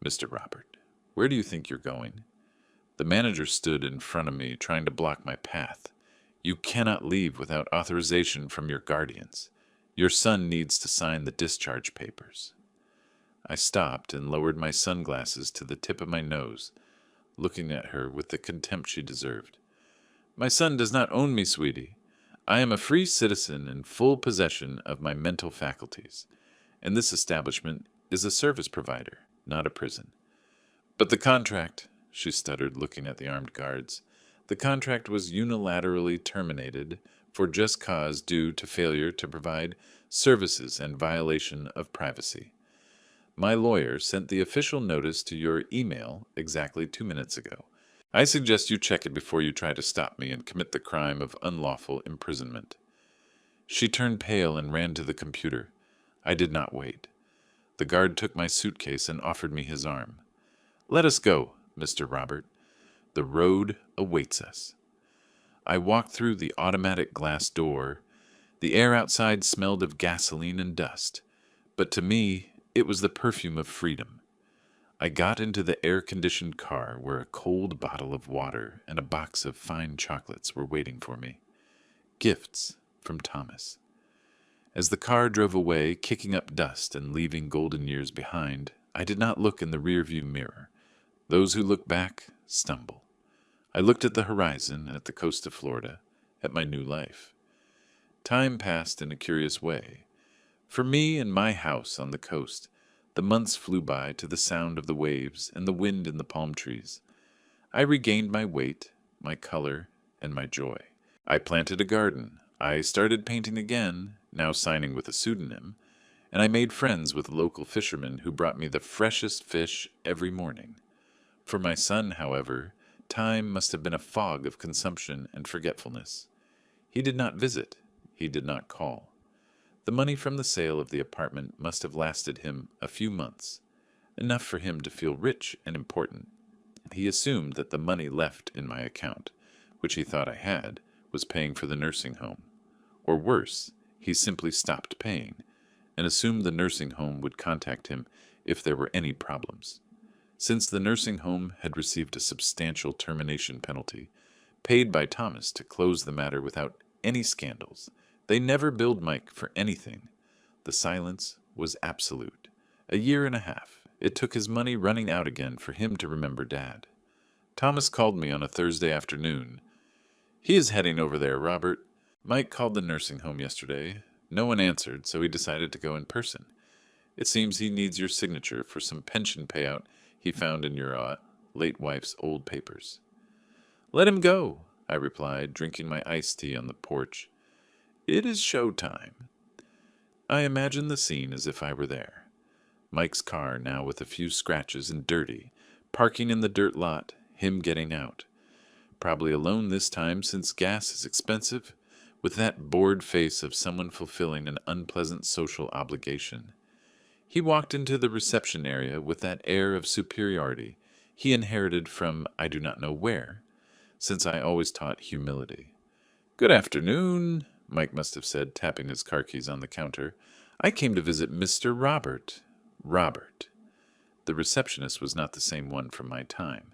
"Mr. Robert, where do you think you're going?" The manager stood in front of me, trying to block my path. "You cannot leave without authorization from your guardians. Your son needs to sign the discharge papers." I stopped and lowered my sunglasses to the tip of my nose, looking at her with the contempt she deserved. "My son does not own me, sweetie. I am a free citizen in full possession of my mental faculties, and this establishment is a service provider, not a prison." "But the contract," she stuttered, looking at the armed guards. "The contract was unilaterally terminated for just cause due to failure to provide services and violation of privacy. My lawyer sent the official notice to your email exactly 2 minutes ago. I suggest you check it before you try to stop me and commit the crime of unlawful imprisonment." She turned pale and ran to the computer. I did not wait. The guard took my suitcase and offered me his arm. "Let us go, Mr. Robert. The road awaits us." I walked through the automatic glass door. The air outside smelled of gasoline and dust, but to me it was the perfume of freedom. I got into the air-conditioned car where a cold bottle of water and a box of fine chocolates were waiting for me. Gifts from Thomas. As the car drove away, kicking up dust and leaving golden years behind, I did not look in the rearview mirror. Those who look back stumble. I looked at the horizon and at the coast of Florida, at my new life. Time passed in a curious way. For me and my house on the coast, the months flew by to the sound of the waves and the wind in the palm trees. I regained my weight, my color, and my joy. I planted a garden. I started painting again, now signing with a pseudonym, and I made friends with local fishermen who brought me the freshest fish every morning. For my son, however, time must have been a fog of consumption and forgetfulness. He did not visit. He did not call. The money from the sale of the apartment must have lasted him a few months, enough for him to feel rich and important. He assumed that the money left in my account, which he thought I had, was paying for the nursing home. Or worse, he simply stopped paying, and assumed the nursing home would contact him if there were any problems. Since the nursing home had received a substantial termination penalty, paid by Thomas to close the matter without any scandals, they never billed Mike for anything. The silence was absolute. A year and a half. It took his money running out again for him to remember Dad. Thomas called me on a Thursday afternoon. "He is heading over there, Robert. Mike called the nursing home yesterday. No one answered, so he decided to go in person. It seems he needs your signature for some pension payout he found in your late wife's old papers." "Let him go," I replied, drinking my iced tea on the porch. "It is show time." I imagined the scene as if I were there. Mike's car, now with a few scratches and dirty, parking in the dirt lot, him getting out. Probably alone this time since gas is expensive, with that bored face of someone fulfilling an unpleasant social obligation. He walked into the reception area with that air of superiority he inherited from I do not know where, since I always taught humility. "Good afternoon," Mike must have said, tapping his car keys on the counter. "I came to visit Mr. Robert." Robert. The receptionist was not the same one from my time.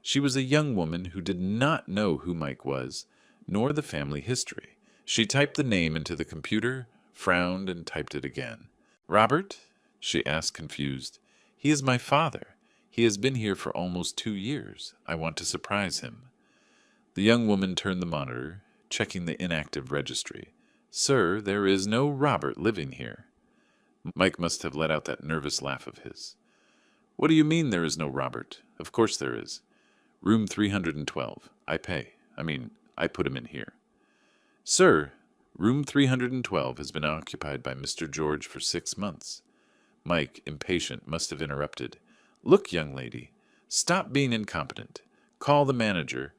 She was a young woman who did not know who Mike was, nor the family history. She typed the name into the computer, frowned, and typed it again. "Robert?" she asked, confused. "He is my father. He has been here for almost 2 years. I want to surprise him." The young woman turned the monitor, checking the inactive registry. "Sir, there is no Robert living here." Mike must have let out that nervous laugh of his. "What do you mean there is no Robert? Of course there is. Room 312. I pay. I put him in here." "Sir, room 312 has been occupied by Mr. George for 6 months. Mike, impatient, must have interrupted. "Look, young lady, stop being incompetent. Call the manager.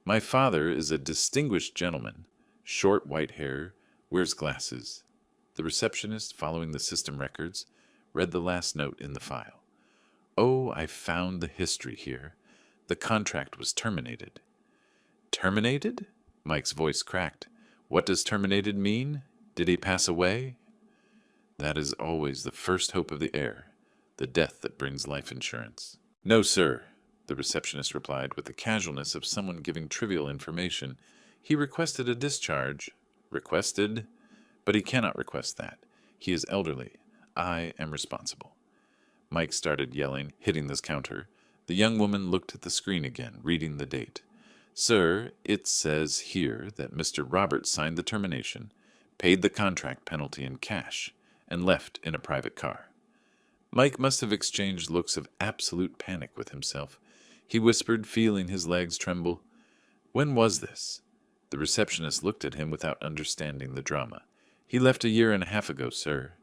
My father is a distinguished gentleman, short white hair, wears glasses." The receptionist, following the system records, read the last note in the file. "Oh, I found the history here. The contract was terminated." "Terminated?" Mike's voice cracked. "What does terminated mean? Did he pass away?" That is always the first hope of the heir, the death that brings life insurance. "No, sir," the receptionist replied with the casualness of someone giving trivial information. "He requested a discharge." "Requested? But he cannot request that. He is elderly. I am responsible." Mike started yelling, hitting this counter. The young woman looked at the screen again, reading the date. "Sir, it says here that Mr. Roberts signed the termination, paid the contract penalty in cash, and left in a private car." Mike must have exchanged looks of absolute panic with himself. He whispered, feeling his legs tremble, "When was this?" The receptionist looked at him without understanding the drama. "He left a year and a half ago, sir.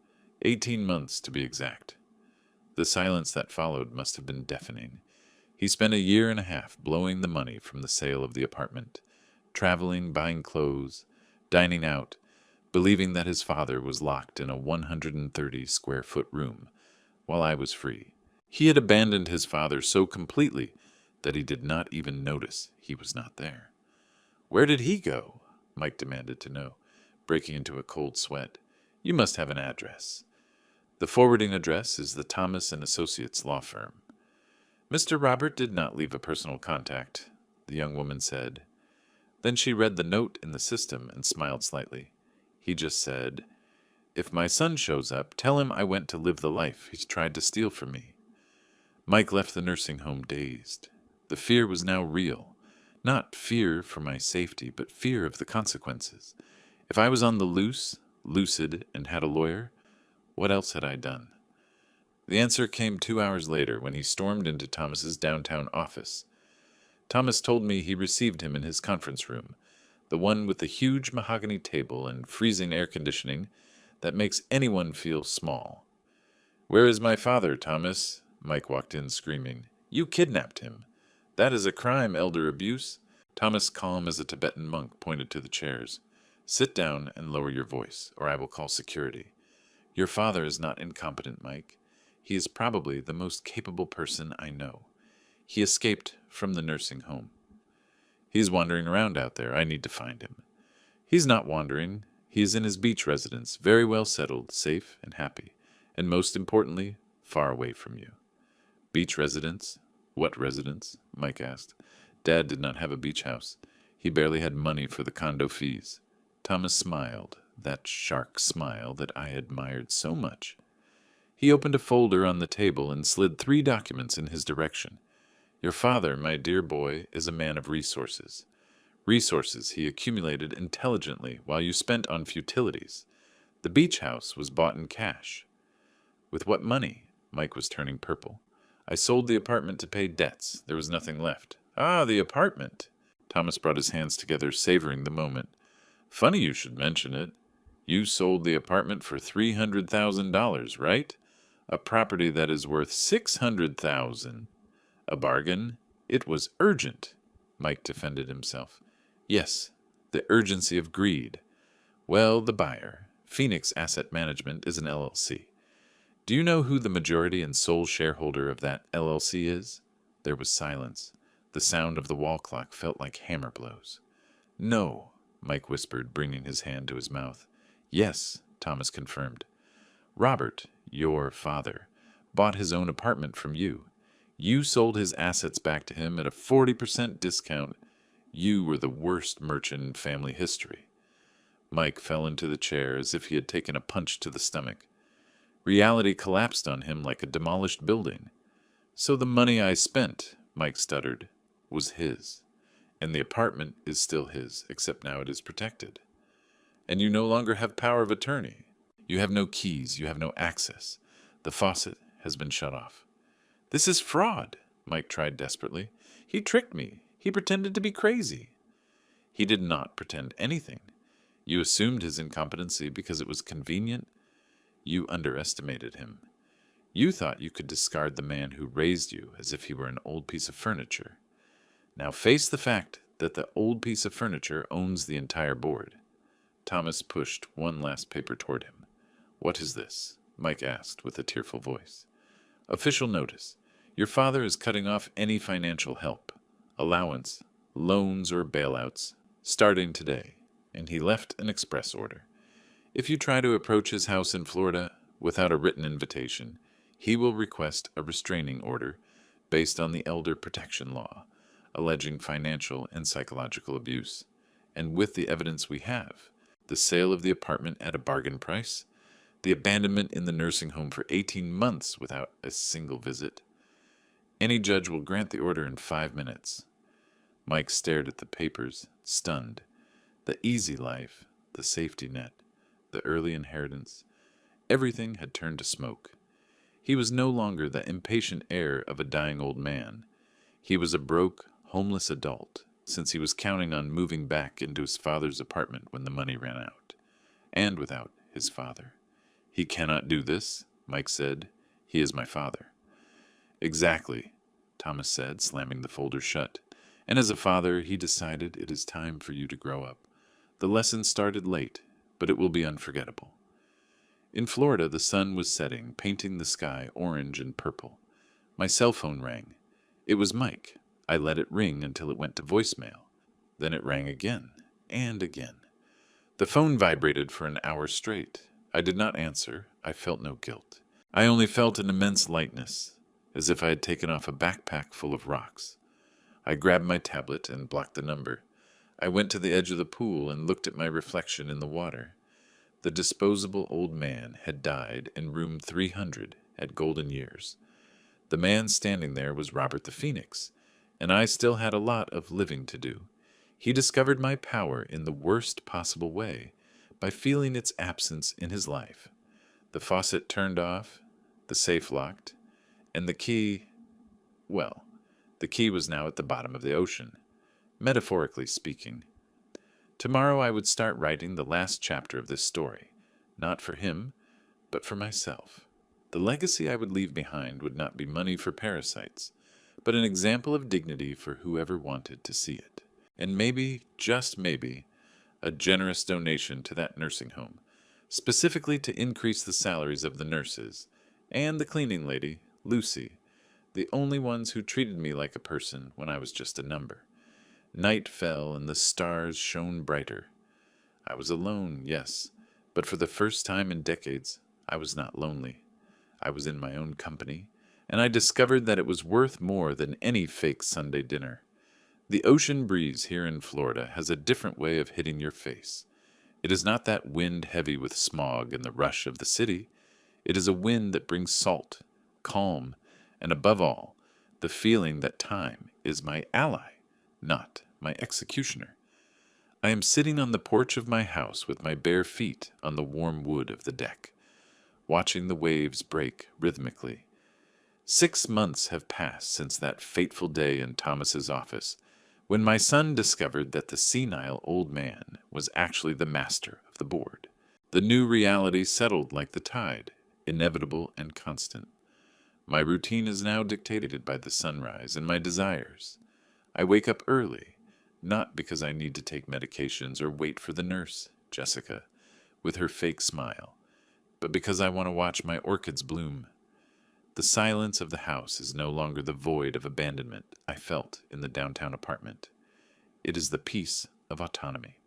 18 months, to be exact." The silence that followed must have been deafening. He spent a year and a half blowing the money from the sale of the apartment, traveling, buying clothes, dining out, believing that his father was locked in a 130-square-foot room, while I was free. He had abandoned his father so completely that he did not even notice he was not there. "Where did he go?" Mike demanded to know, breaking into a cold sweat. "You must have an address." "The forwarding address is the Thomas and Associates law firm." Mr. Robert did not leave a personal contact, the young woman said. Then she read the note in the system and smiled slightly. He just said, "If my son shows up, tell him I went to live the life he's tried to steal from me." Mike left the nursing home dazed. The fear was now real. Not fear for my safety, but fear of the consequences. If I was on the loose, lucid, and had a lawyer, what else had I done? The answer came 2 hours later when he stormed into Thomas's downtown office. Thomas told me he received him in his conference room, the one with the huge mahogany table and freezing air conditioning that makes anyone feel small. "Where is my father, Thomas?" Mike walked in screaming. "You kidnapped him. That is a crime, elder abuse." Thomas, calm as a Tibetan monk, pointed to the chairs. "Sit down and lower your voice, or I will call security. Your father is not incompetent, Mike. He is probably the most capable person I know. He escaped from the nursing home. He's wandering around out there. I need to find him. He's not wandering. He is in his beach residence, very well settled, safe, and happy. And most importantly, far away from you." "Beach residence? What residence?" Mike asked. Dad did not have a beach house. He barely had money for the condo fees. Thomas smiled, that shark smile that I admired so much. He opened a folder on the table and slid 3 documents in his direction. "Your father, my dear boy, is a man of resources. Resources he accumulated intelligently while you spent on futilities. The beach house was bought in cash." "With what money?" Mike was turning purple. "I sold the apartment to pay debts. There was nothing left." "Ah, the apartment." Thomas brought his hands together, savoring the moment. "Funny you should mention it. You sold the apartment for $300,000, right? A property that is worth $600,000. A bargain? It was urgent." Mike defended himself. "Yes, the urgency of greed. Well, the buyer, Phoenix Asset Management, is an LLC. Do you know who the majority and sole shareholder of that LLC is?" There was silence. The sound of the wall clock felt like hammer blows. "No," Mike whispered, bringing his hand to his mouth. "Yes," Thomas confirmed. "Robert, your father, bought his own apartment from you. You sold his assets back to him at a 40% discount. You were the worst merchant in family history." Mike fell into the chair as if he had taken a punch to the stomach. Reality collapsed on him like a demolished building. "So the money I spent," Mike stuttered, "was his. And the apartment is still his, except now it is protected. And you no longer have power of attorney. You have no keys, you have no access. The faucet has been shut off." "This is fraud," Mike tried desperately. "He tricked me. He pretended to be crazy." "He did not pretend anything. You assumed his incompetency because it was convenient. You underestimated him. You thought you could discard the man who raised you as if he were an old piece of furniture. Now face the fact that the old piece of furniture owns the entire board." Thomas pushed one last paper toward him. "What is this?" Mike asked with a tearful voice. "Official notice. Your father is cutting off any financial help, allowance, loans, or bailouts, starting today." And he left an express order. "If you try to approach his house in Florida without a written invitation, he will request a restraining order based on the elder protection law, alleging financial and psychological abuse. And with the evidence we have, the sale of the apartment at a bargain price, the abandonment in the nursing home for 18 months without a single visit, any judge will grant the order in 5 minutes." Mike stared at the papers, stunned. The easy life, the safety net, the early inheritance, everything had turned to smoke. He was no longer the impatient heir of a dying old man. He was a broke, homeless adult, since he was counting on moving back into his father's apartment when the money ran out. And without his father. "He cannot do this," Mike said. "He is my father." "Exactly," Thomas said, slamming the folder shut. "And as a father, he decided it is time for you to grow up. The lesson started late, but it will be unforgettable." In Florida, the sun was setting, painting the sky orange and purple. My cell phone rang. It was Mike. I let it ring until it went to voicemail. Then it rang again, and again. The phone vibrated for an hour straight. I did not answer. I felt no guilt. I only felt an immense lightness. as if I had taken off a backpack full of rocks. I grabbed my tablet and blocked the number. I went to the edge of the pool and looked at my reflection in the water. The disposable old man had died in room 300 at Golden Years. The man standing there was Robert the Phoenix, and I still had a lot of living to do. He discovered my power in the worst possible way, by feeling its absence in his life. The faucet turned off, the safe locked, and the key, well, the key was now at the bottom of the ocean, metaphorically speaking. Tomorrow I would start writing the last chapter of this story, not for him, but for myself. The legacy I would leave behind would not be money for parasites, but an example of dignity for whoever wanted to see it. And maybe, just maybe, a generous donation to that nursing home, specifically to increase the salaries of the nurses and the cleaning lady, Lucy, the only ones who treated me like a person when I was just a number. Night fell and the stars shone brighter. I was alone, yes, but for the first time in decades, I was not lonely. I was in my own company, and I discovered that it was worth more than any fake Sunday dinner. The ocean breeze here in Florida has a different way of hitting your face. It is not that wind heavy with smog and the rush of the city. It is a wind that brings salt, calm, and above all, the feeling that time is my ally, not my executioner. I am sitting on the porch of my house with my bare feet on the warm wood of the deck, watching the waves break rhythmically. 6 months have passed since that fateful day in Thomas's office, when my son discovered that the senile old man was actually the master of the board. The new reality settled like the tide, inevitable and constant. My routine is now dictated by the sunrise and my desires. I wake up early, not because I need to take medications or wait for the nurse, Jessica, with her fake smile, but because I want to watch my orchids bloom. The silence of the house is no longer the void of abandonment I felt in the downtown apartment. It is the peace of autonomy.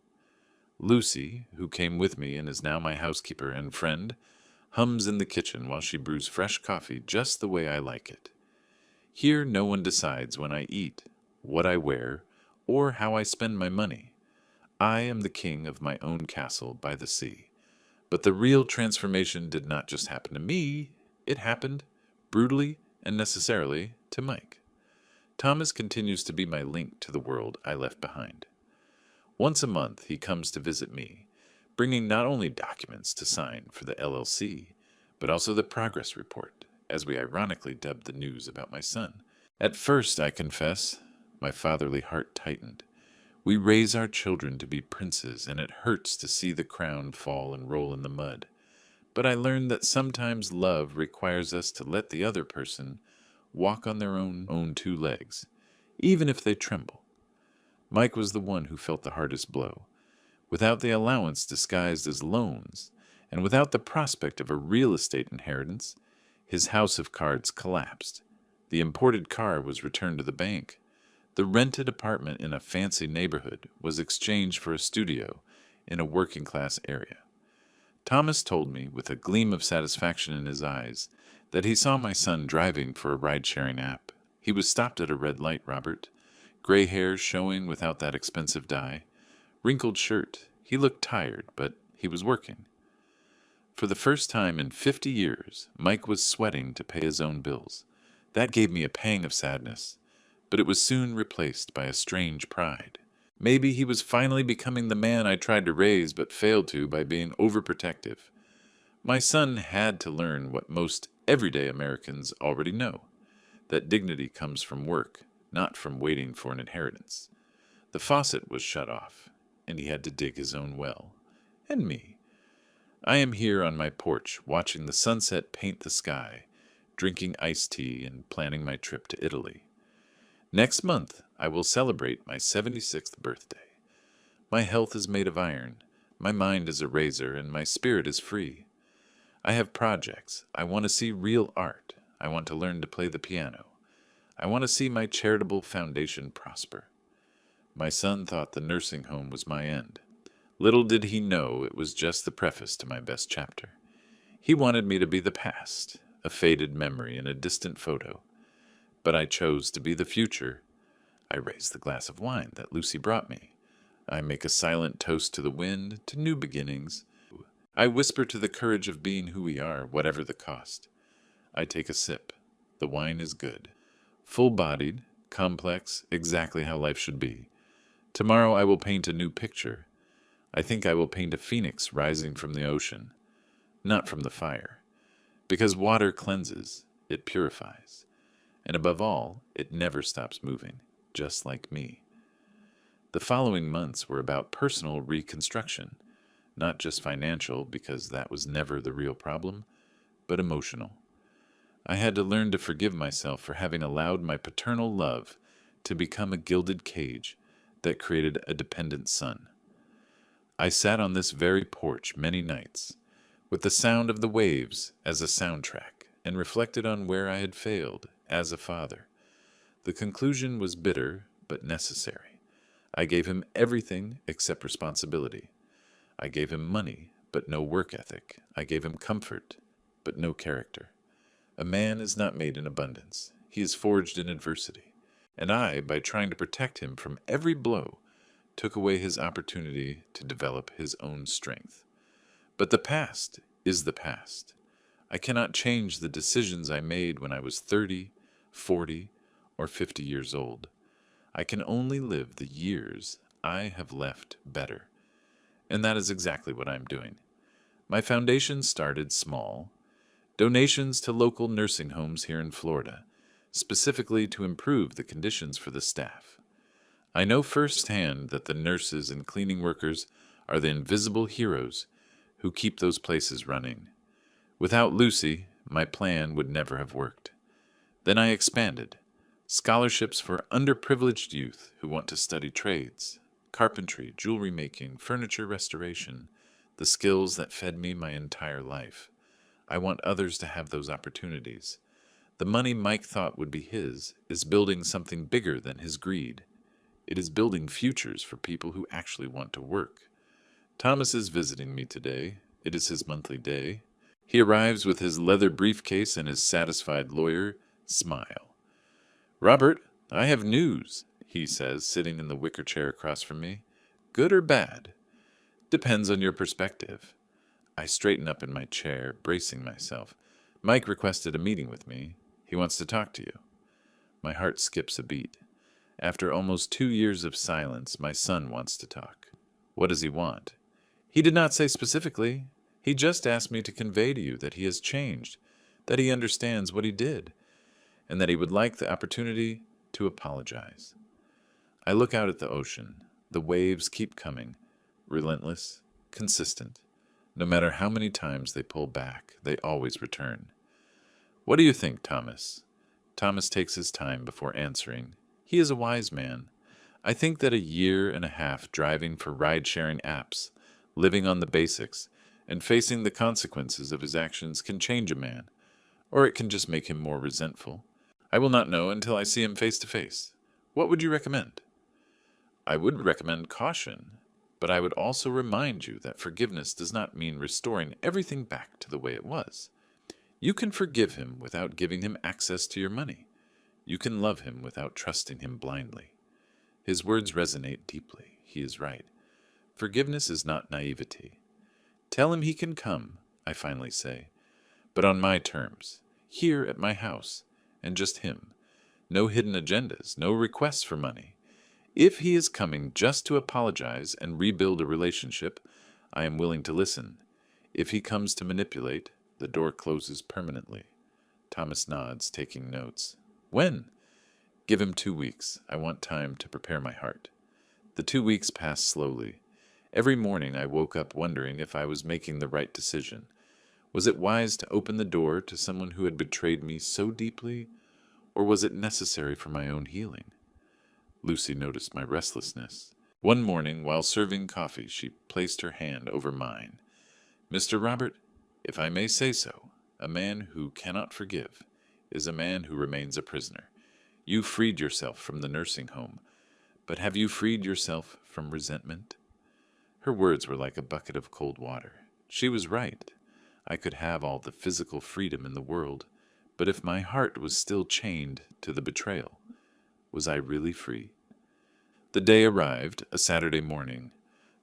Lucy, who came with me and is now my housekeeper and friend, hums in the kitchen while she brews fresh coffee just the way I like it. Here no one decides when I eat, what I wear, or how I spend my money. I am the king of my own castle by the sea. But the real transformation did not just happen to me, it happened, brutally and necessarily, to Mike. Thomas continues to be my link to the world I left behind. Once a month he comes to visit me, bringing not only documents to sign for the LLC, but also the progress report, as we ironically dubbed the news about my son. At first, I confess, my fatherly heart tightened. We raise our children to be princes, and it hurts to see the crown fall and roll in the mud. But I learned that sometimes love requires us to let the other person walk on their own 2 legs, even if they tremble. Mike was the one who felt the hardest blow. Without the allowance disguised as loans, and without the prospect of a real estate inheritance, his house of cards collapsed. The imported car was returned to the bank. The rented apartment in a fancy neighborhood was exchanged for a studio in a working-class area. Thomas told me, with a gleam of satisfaction in his eyes, that he saw my son driving for a ride-sharing app. He was stopped at a red light, Robert. Gray hairs showing without that expensive dye. Wrinkled shirt. He looked tired, but he was working. For the first time in 50 years, Mike was sweating to pay his own bills. That gave me a pang of sadness, but it was soon replaced by a strange pride. Maybe he was finally becoming the man I tried to raise but failed to by being overprotective. My son had to learn what most everyday Americans already know, that dignity comes from work, not from waiting for an inheritance. The faucet was shut off, and he had to dig his own well. And me. I am here on my porch, watching the sunset paint the sky, drinking iced tea and planning my trip to Italy. Next month, I will celebrate my 76th birthday. My health is made of iron, my mind is a razor, and my spirit is free. I have projects. I want to see real art. I want to learn to play the piano. I want to see my charitable foundation prosper. My son thought the nursing home was my end. Little did he know it was just the preface to my best chapter. He wanted me to be the past, a faded memory in a distant photo. but I chose to be the future. I raise the glass of wine that Lucy brought me. I make a silent toast to the wind, to new beginnings. I whisper to the courage of being who we are, whatever the cost. I take a sip. The wine is good. Full-bodied, complex, exactly how life should be. Tomorrow I will paint a new picture. I think I will paint a phoenix rising from the ocean, not from the fire. Because water cleanses, it purifies. And above all, it never stops moving, just like me. The following months were about personal reconstruction, not just financial, because that was never the real problem, but emotional. I had to learn to forgive myself for having allowed my paternal love to become a gilded cage that created a dependent son. I sat on this very porch many nights, with the sound of the waves as a soundtrack, and reflected on where I had failed as a father. The conclusion was bitter, but necessary. I gave him everything except responsibility. I gave him money, but no work ethic. I gave him comfort, but no character. A man is not made in abundance. He is forged in adversity. And I, by trying to protect him from every blow, took away his opportunity to develop his own strength. But the past is the past. I cannot change the decisions I made when I was 30, 40, or 50 years old. I can only live the years I have left better. And that is exactly what I'm doing. My foundation started small. Donations to local nursing homes here in Florida, specifically to improve the conditions for the staff. I know firsthand that the nurses and cleaning workers are the invisible heroes who keep those places running. Without Lucy, my plan would never have worked. Then I expanded. Scholarships for underprivileged youth who want to study trades, carpentry, jewelry making, furniture restoration, the skills that fed me my entire life. I want others to have those opportunities. The money Mike thought would be his is building something bigger than his greed. It is building futures for people who actually want to work. Thomas is visiting me today. It is his monthly day. He arrives with his leather briefcase and his satisfied lawyer smile. "Robert, I have news," he says, sitting in the wicker chair across from me. "Good or bad? Depends on your perspective." I straighten up in my chair, bracing myself. "Mike requested a meeting with me. He wants to talk to you." My heart skips a beat. After almost 2 years of silence, my son wants to talk. What does he want? He did not say specifically. He just asked me to convey to you that he has changed, that he understands what he did, and that he would like the opportunity to apologize. I look out at the ocean. The waves keep coming, relentless, consistent. No matter how many times they pull back, they always return. "What do you think, Thomas?" Thomas takes his time before answering. He is a wise man. "I think that a year and a half driving for ride-sharing apps, living on the basics, and facing the consequences of his actions can change a man, or it can just make him more resentful. I will not know until I see him face to face. What would you recommend?" "I would recommend caution, but I would also remind you that forgiveness does not mean restoring everything back to the way it was. You can forgive him without giving him access to your money. You can love him without trusting him blindly." His words resonate deeply. He is right. Forgiveness is not naivety. "Tell him he can come," I finally say, "but on my terms, here at my house, and just him. No hidden agendas, no requests for money. If he is coming just to apologize and rebuild a relationship, I am willing to listen. If he comes to manipulate, the door closes permanently." Thomas nods, taking notes. "When?" "Give him 2 weeks. I want time to prepare my heart." The 2 weeks passed slowly. Every morning I woke up wondering if I was making the right decision. Was it wise to open the door to someone who had betrayed me so deeply, or was it necessary for my own healing? Lucy noticed my restlessness. One morning, while serving coffee, she placed her hand over mine. "Mr. Robert, if I may say so, a man who cannot forgive is a man who remains a prisoner. You freed yourself from the nursing home, but have you freed yourself from resentment?" Her words were like a bucket of cold water. She was right. I could have all the physical freedom in the world, But if my heart was still chained to the betrayal, was I really free? The day arrived, a Saturday morning.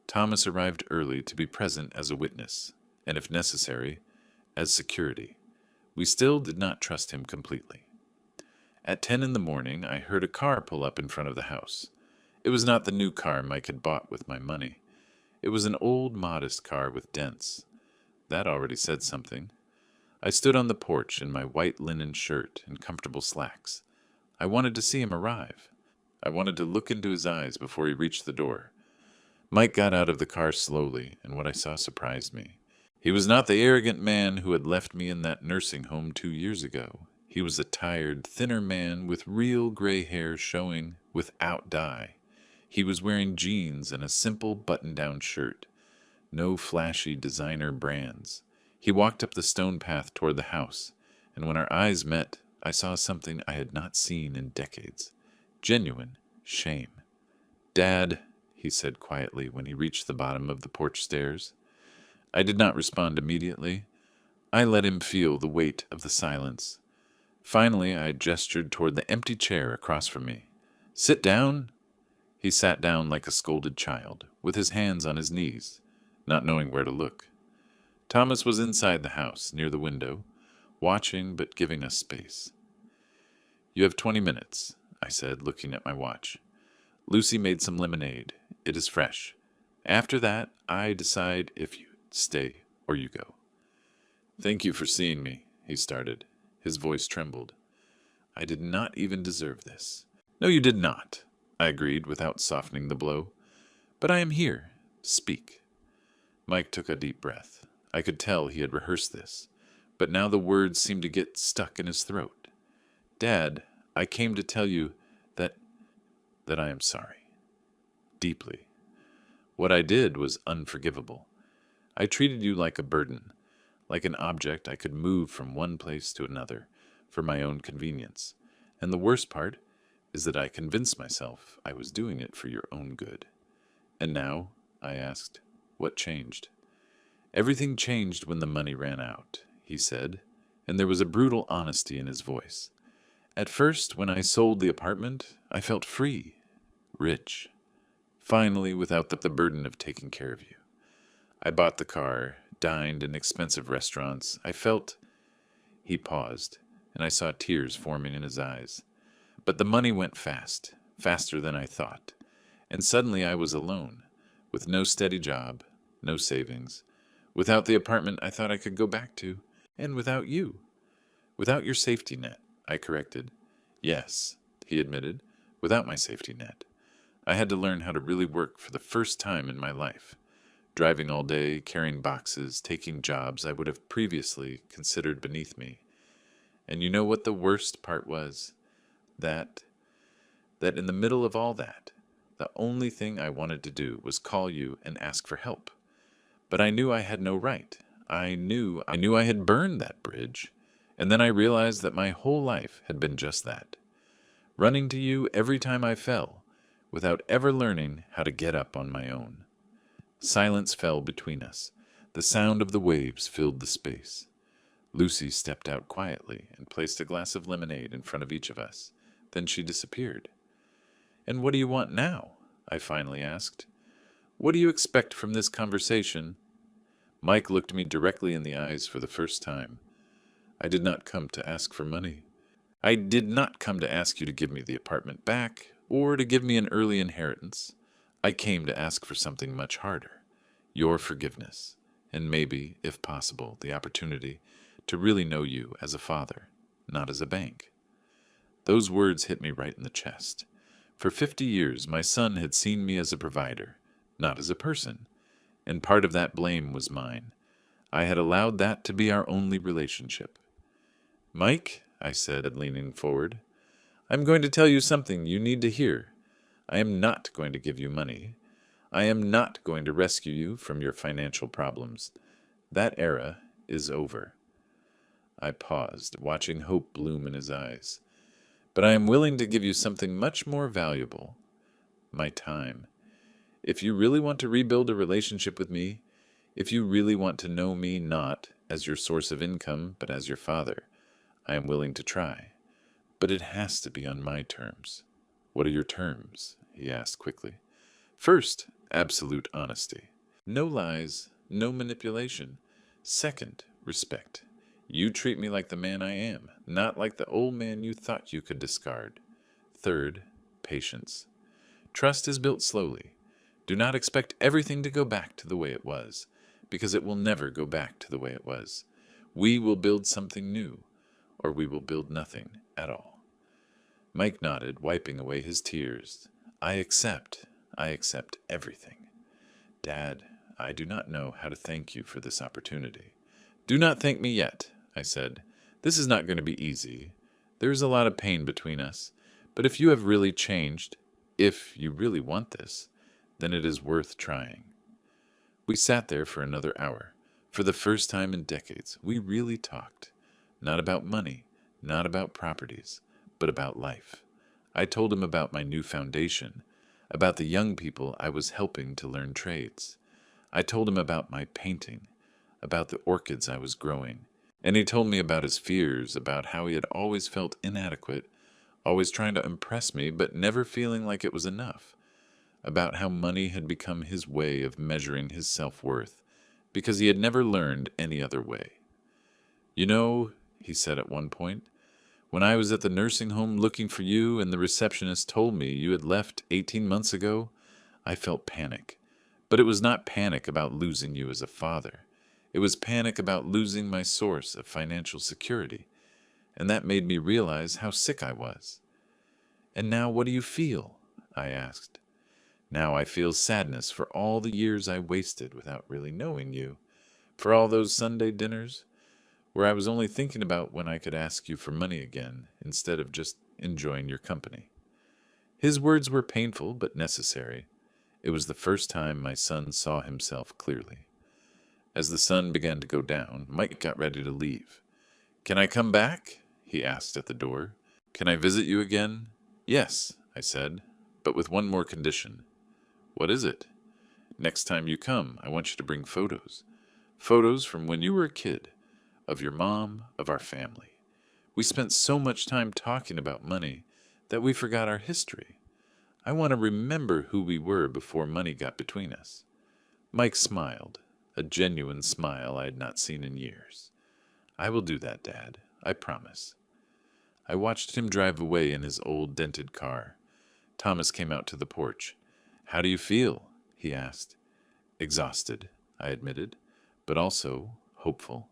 Thomas arrived early to be present as a witness, and if necessary, as security. We still did not trust him completely. At 10 in the morning, I heard a car pull up in front of the house. It was not the new car Mike had bought with my money. It was an old, modest car with dents. That already said something. I stood on the porch in my white linen shirt and comfortable slacks. I wanted to see him arrive. I wanted to look into his eyes before he reached the door. Mike got out of the car slowly, and what I saw surprised me. He was not the arrogant man who had left me in that nursing home 2 years ago. He was a tired, thinner man with real gray hair showing without dye. He was wearing jeans and a simple button-down shirt. No flashy designer brands. He walked up the stone path toward the house, and when our eyes met, I saw something I had not seen in decades. Genuine shame. "Dad," he said quietly when he reached the bottom of the porch stairs. I did not respond immediately. I let him feel the weight of the silence. Finally, I gestured toward the empty chair across from me. "Sit down." He sat down like a scolded child, with his hands on his knees, not knowing where to look. Thomas was inside the house, near the window, watching but giving us space. "You have 20 minutes, I said, looking at my watch. "Lucy made some lemonade. It is fresh. After that, I decide if you stay or you go." "Thank you for seeing me," he started. His voice trembled. "I did not even deserve this." "No, you did not," I agreed without softening the blow. "But I am here. Speak." Mike took a deep breath. I could tell he had rehearsed this, but now the words seemed to get stuck in his throat. "Dad, I came to tell you that I am sorry. Deeply. What I did was unforgivable. I treated you like a burden, like an object I could move from one place to another for my own convenience. And the worst part is that I convinced myself I was doing it for your own good." "And now," I asked, "what changed?" "Everything changed when the money ran out," he said, and there was a brutal honesty in his voice. "At first, when I sold the apartment, I felt free, rich, finally without the burden of taking care of you. I bought the car, dined in expensive restaurants. I felt—" He paused, and I saw tears forming in his eyes. "But the money went fast, faster than I thought. And suddenly I was alone, with no steady job, no savings, without the apartment I thought I could go back to, and without you. Without your safety net," I corrected. "Yes," he admitted, "without my safety net. I had to learn how to really work for the first time in my life, driving all day, carrying boxes, taking jobs I would have previously considered beneath me. And you know what the worst part was? That in the middle of all that, the only thing I wanted to do was call you and ask for help. But I knew I had no right. I knew I had burned that bridge. And then I realized that my whole life had been just that. Running to you every time I fell, without ever learning how to get up on my own." Silence fell between us. The sound of the waves filled the space. Lucy stepped out quietly and placed a glass of lemonade in front of each of us. Then she disappeared. "And what do you want now?" I finally asked. "What do you expect from this conversation?" Mike looked me directly in the eyes for the first time. "I did not come to ask for money. I did not come to ask you to give me the apartment back, or to give me an early inheritance. I came to ask for something much harder, your forgiveness, and maybe, if possible, the opportunity to really know you as a father, not as a bank." Those words hit me right in the chest. For 50 years, my son had seen me as a provider, not as a person, and part of that blame was mine. I had allowed that to be our only relationship. "Mike," I said, leaning forward, "I'm going to tell you something you need to hear. I am not going to give you money. I am not going to rescue you from your financial problems. That era is over." I paused, watching hope bloom in his eyes. "But I am willing to give you something much more valuable, my time. If you really want to rebuild a relationship with me, if you really want to know me not as your source of income, but as your father, I am willing to try, but it has to be on my terms. What are your terms? He asked quickly. First, absolute honesty. No lies, no manipulation. Second, respect. You treat me like the man I am, not like the old man you thought you could discard. Third, patience. Trust is built slowly. Do not expect everything to go back to the way it was, because it will never go back to the way it was. We will build something new, or we will build nothing at all. Mike nodded, wiping away his tears. I accept. I accept everything. Dad, I do not know how to thank you for this opportunity. Do not thank me yet, I said. This is not going to be easy. There is a lot of pain between us, but if you have really changed, if you really want this, then it is worth trying. We sat there for another hour. For the first time in decades, we really talked. Not about money, not about properties, but about life. I told him about my new foundation, about the young people I was helping to learn trades. I told him about my painting, about the orchids I was growing, and he told me about his fears, about how he had always felt inadequate, always trying to impress me, but never feeling like it was enough, about how money had become his way of measuring his self-worth, because he had never learned any other way. You know, he said at one point, when I was at the nursing home looking for you and the receptionist told me you had left 18 months ago, I felt panic. But it was not panic about losing you as a father. It was panic about losing my source of financial security. And that made me realize how sick I was. And now what do you feel? I asked. Now I feel sadness for all the years I wasted without really knowing you, for all those Sunday dinners, where I was only thinking about when I could ask you for money again, instead of just enjoying your company. His words were painful but necessary. It was the first time my son saw himself clearly. As the sun began to go down, Mike got ready to leave. Can I come back? He asked at the door. Can I visit you again? Yes, I said, but with one more condition. What is it? Next time you come, I want you to bring photos. Photos from when you were a kid, of your mom, of our family. We spent so much time talking about money that we forgot our history. I want to remember who we were before money got between us. Mike smiled, a genuine smile I had not seen in years. I will do that, Dad. I promise. I watched him drive away in his old dented car. Thomas came out to the porch. How do you feel? He asked. Exhausted, I admitted, but also hopeful.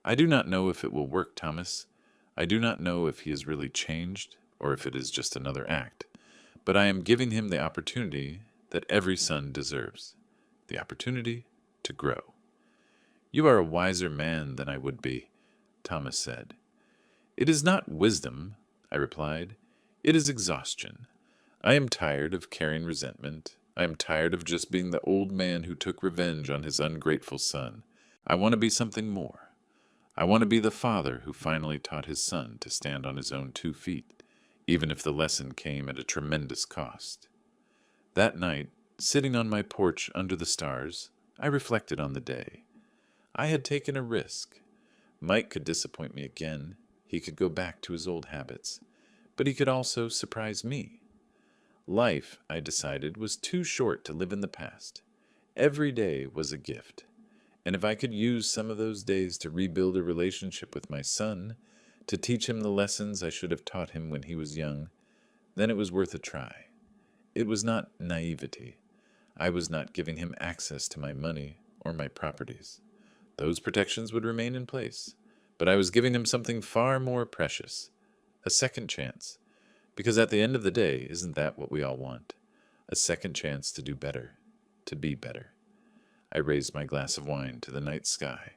I do not know if it will work, Thomas. I do not know if he has really changed or if it is just another act. But I am giving him the opportunity that every son deserves, the opportunity to grow. You are a wiser man than I would be, Thomas said. It is not wisdom, I replied. It is exhaustion. I am tired of carrying resentment. I am tired of just being the old man who took revenge on his ungrateful son. I want to be something more. I want to be the father who finally taught his son to stand on his own 2 feet, even if the lesson came at a tremendous cost. That night, sitting on my porch under the stars, I reflected on the day. I had taken a risk. Mike could disappoint me again. He could go back to his old habits. But he could also surprise me. Life, I decided, was too short to live in the past. Every day was a gift. And if I could use some of those days to rebuild a relationship with my son, to teach him the lessons I should have taught him when he was young, then it was worth a try. It was not naivety. I was not giving him access to my money or my properties. Those protections would remain in place, but I was giving him something far more precious, a second chance, because at the end of the day, isn't that what we all want? A second chance to do better, to be better. I raised my glass of wine to the night sky,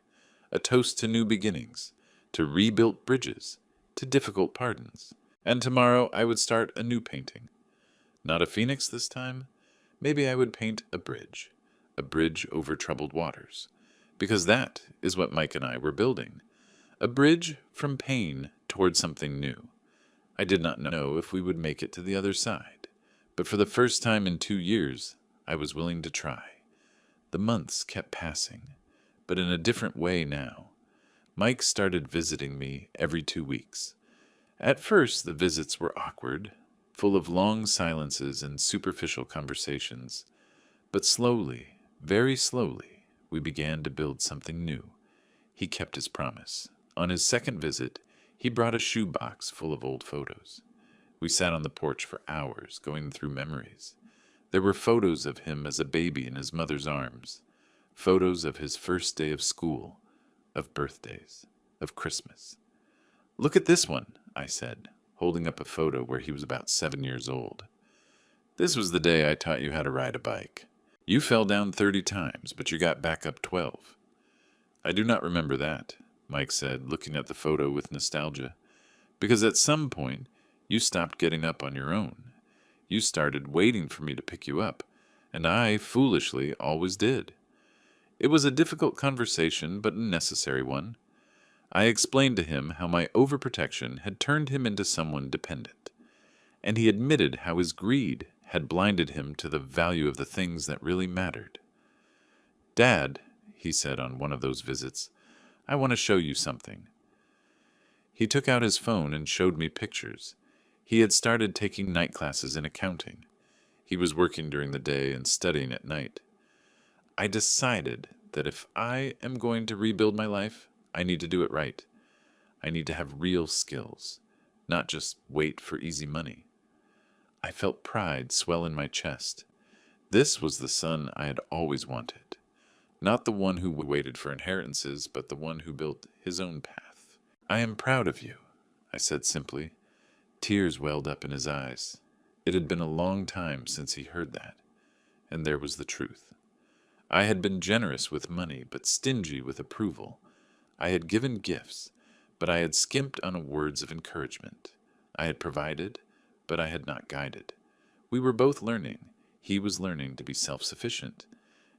a toast to new beginnings, to rebuilt bridges, to difficult pardons. And tomorrow I would start a new painting. Not a phoenix this time. Maybe I would paint a bridge over troubled waters, because that is what Mike and I were building, a bridge from pain toward something new. I did not know if we would make it to the other side, but for the first time in 2 years, I was willing to try. The months kept passing, but in a different way now. Mike started visiting me every 2 weeks. At first, the visits were awkward, full of long silences and superficial conversations. But slowly, very slowly, we began to build something new. He kept his promise. On his second visit, he brought a shoebox full of old photos. We sat on the porch for hours, going through memories. There were photos of him as a baby in his mother's arms, photos of his first day of school, of birthdays, of Christmas. "Look at this one," I said, holding up a photo where he was about 7 years old. "This was the day I taught you how to ride a bike. You fell down 30 times, but you got back up 12. "I do not remember that," Mike said, looking at the photo with nostalgia, "because at some point you stopped getting up on your own. You started waiting for me to pick you up, and I, foolishly, always did." It was a difficult conversation, but a necessary one. I explained to him how my overprotection had turned him into someone dependent, and he admitted how his greed had blinded him to the value of the things that really mattered. "Dad," he said on one of those visits, "I want to show you something." He took out his phone and showed me pictures. He had started taking night classes in accounting. He was working during the day and studying at night. I decided that if I am going to rebuild my life, I need to do it right. I need to have real skills, not just wait for easy money. I felt pride swell in my chest. This was the son I had always wanted. Not the one who waited for inheritances, but the one who built his own path. "I am proud of you," I said simply. Tears welled up in his eyes. It had been a long time since he heard that. And there was the truth. I had been generous with money, but stingy with approval. I had given gifts, but I had skimped on words of encouragement. I had provided, but I had not guided. We were both learning. He was learning to be self-sufficient,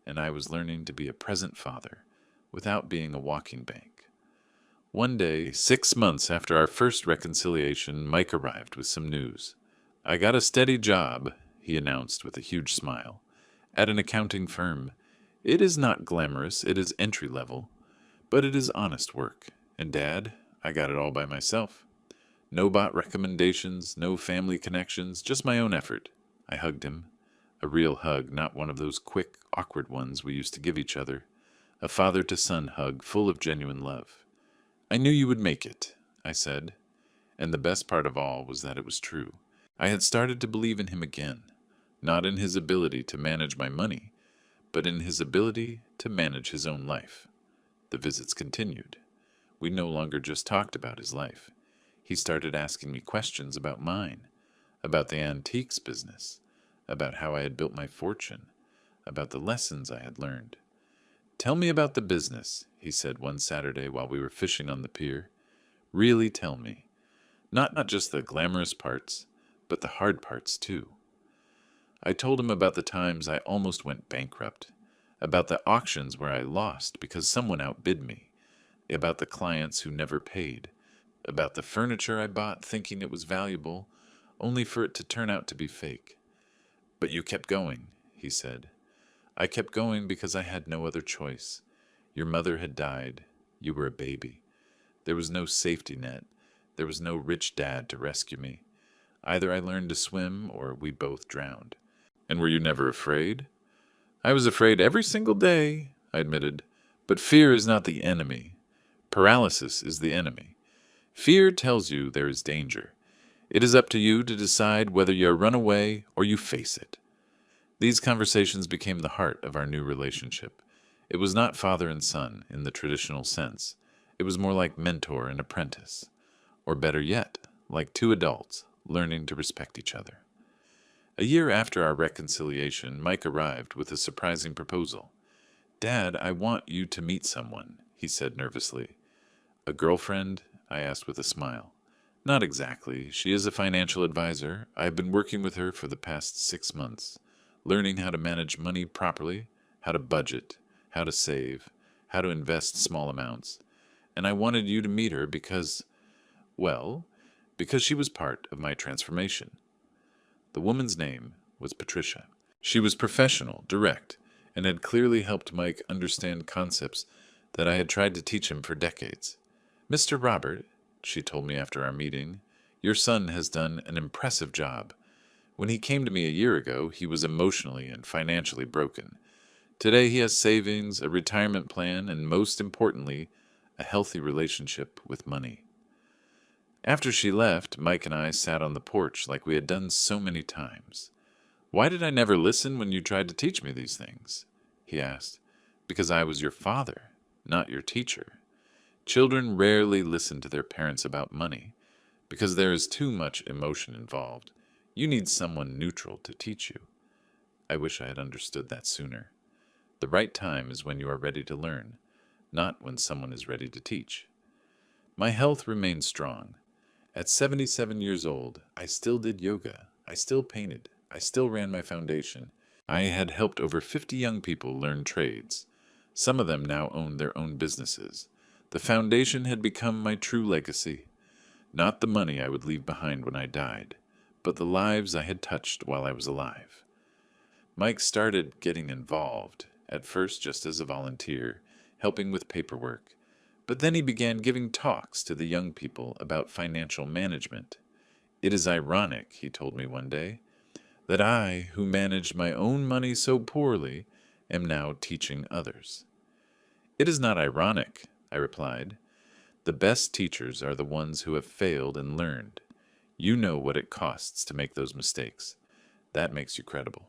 and I was learning to be a present father, without being a walking bank. One day, 6 months after our first reconciliation, Mike arrived with some news. "I got a steady job," he announced with a huge smile, "at an accounting firm. It is not glamorous, it is entry level, but it is honest work. And Dad, I got it all by myself. No bot recommendations, no family connections, just my own effort." I hugged him. A real hug, not one of those quick, awkward ones we used to give each other. A father-to-son hug full of genuine love. "I knew you would make it," I said. And the best part of all was that it was true. I had started to believe in him again, not in his ability to manage my money, but in his ability to manage his own life. The visits continued. We no longer just talked about his life. He started asking me questions about mine, about the antiques business, about how I had built my fortune, about the lessons I had learned. "Tell me about the business," he said one Saturday while we were fishing on the pier. "Really tell me. Not just the glamorous parts, but the hard parts too." I told him about the times I almost went bankrupt, about the auctions where I lost because someone outbid me, about the clients who never paid, about the furniture I bought thinking it was valuable, only for it to turn out to be fake. "But you kept going," he said. "I kept going because I had no other choice. Your mother had died. You were a baby. There was no safety net. There was no rich dad to rescue me. Either I learned to swim or we both drowned." "And were you never afraid?" "I was afraid every single day," I admitted. "But fear is not the enemy. Paralysis is the enemy. Fear tells you there is danger. It is up to you to decide whether you run away or you face it." These conversations became the heart of our new relationship. It was not father and son in the traditional sense. It was more like mentor and apprentice. Or better yet, like two adults learning to respect each other. A year after our reconciliation, Mike arrived with a surprising proposal. "Dad, I want you to meet someone," he said nervously. "A girlfriend?" I asked with a smile. "Not exactly. She is a financial advisor. I have been working with her for the past 6 months, learning how to manage money properly, how to budget, how to save, how to invest small amounts. And I wanted you to meet her because, well, because she was part of my transformation." The woman's name was Patricia. She was professional, direct, and had clearly helped Mike understand concepts that I had tried to teach him for decades. Mr. Robert, she told me after our meeting, your son has done an impressive job. When he came to me a year ago, he was emotionally and financially broken. Today he has savings, a retirement plan, and most importantly, a healthy relationship with money. After she left, Mike and I sat on the porch like we had done so many times. Why did I never listen when you tried to teach me these things? He asked. Because I was your father, not your teacher. Children rarely listen to their parents about money because there is too much emotion involved. You need someone neutral to teach you. I wish I had understood that sooner. The right time is when you are ready to learn, not when someone is ready to teach. My health remained strong. At 77 years old, I still did yoga, I still painted, I still ran my foundation. I had helped over 50 young people learn trades. Some of them now owned their own businesses. The foundation had become my true legacy. Not the money I would leave behind when I died, but the lives I had touched while I was alive. Mike started getting involved, at first just as a volunteer, helping with paperwork. But then he began giving talks to the young people about financial management. It is ironic, he told me one day, that I, who managed my own money so poorly, am now teaching others. It is not ironic, I replied. The best teachers are the ones who have failed and learned. You know what it costs to make those mistakes. That makes you credible.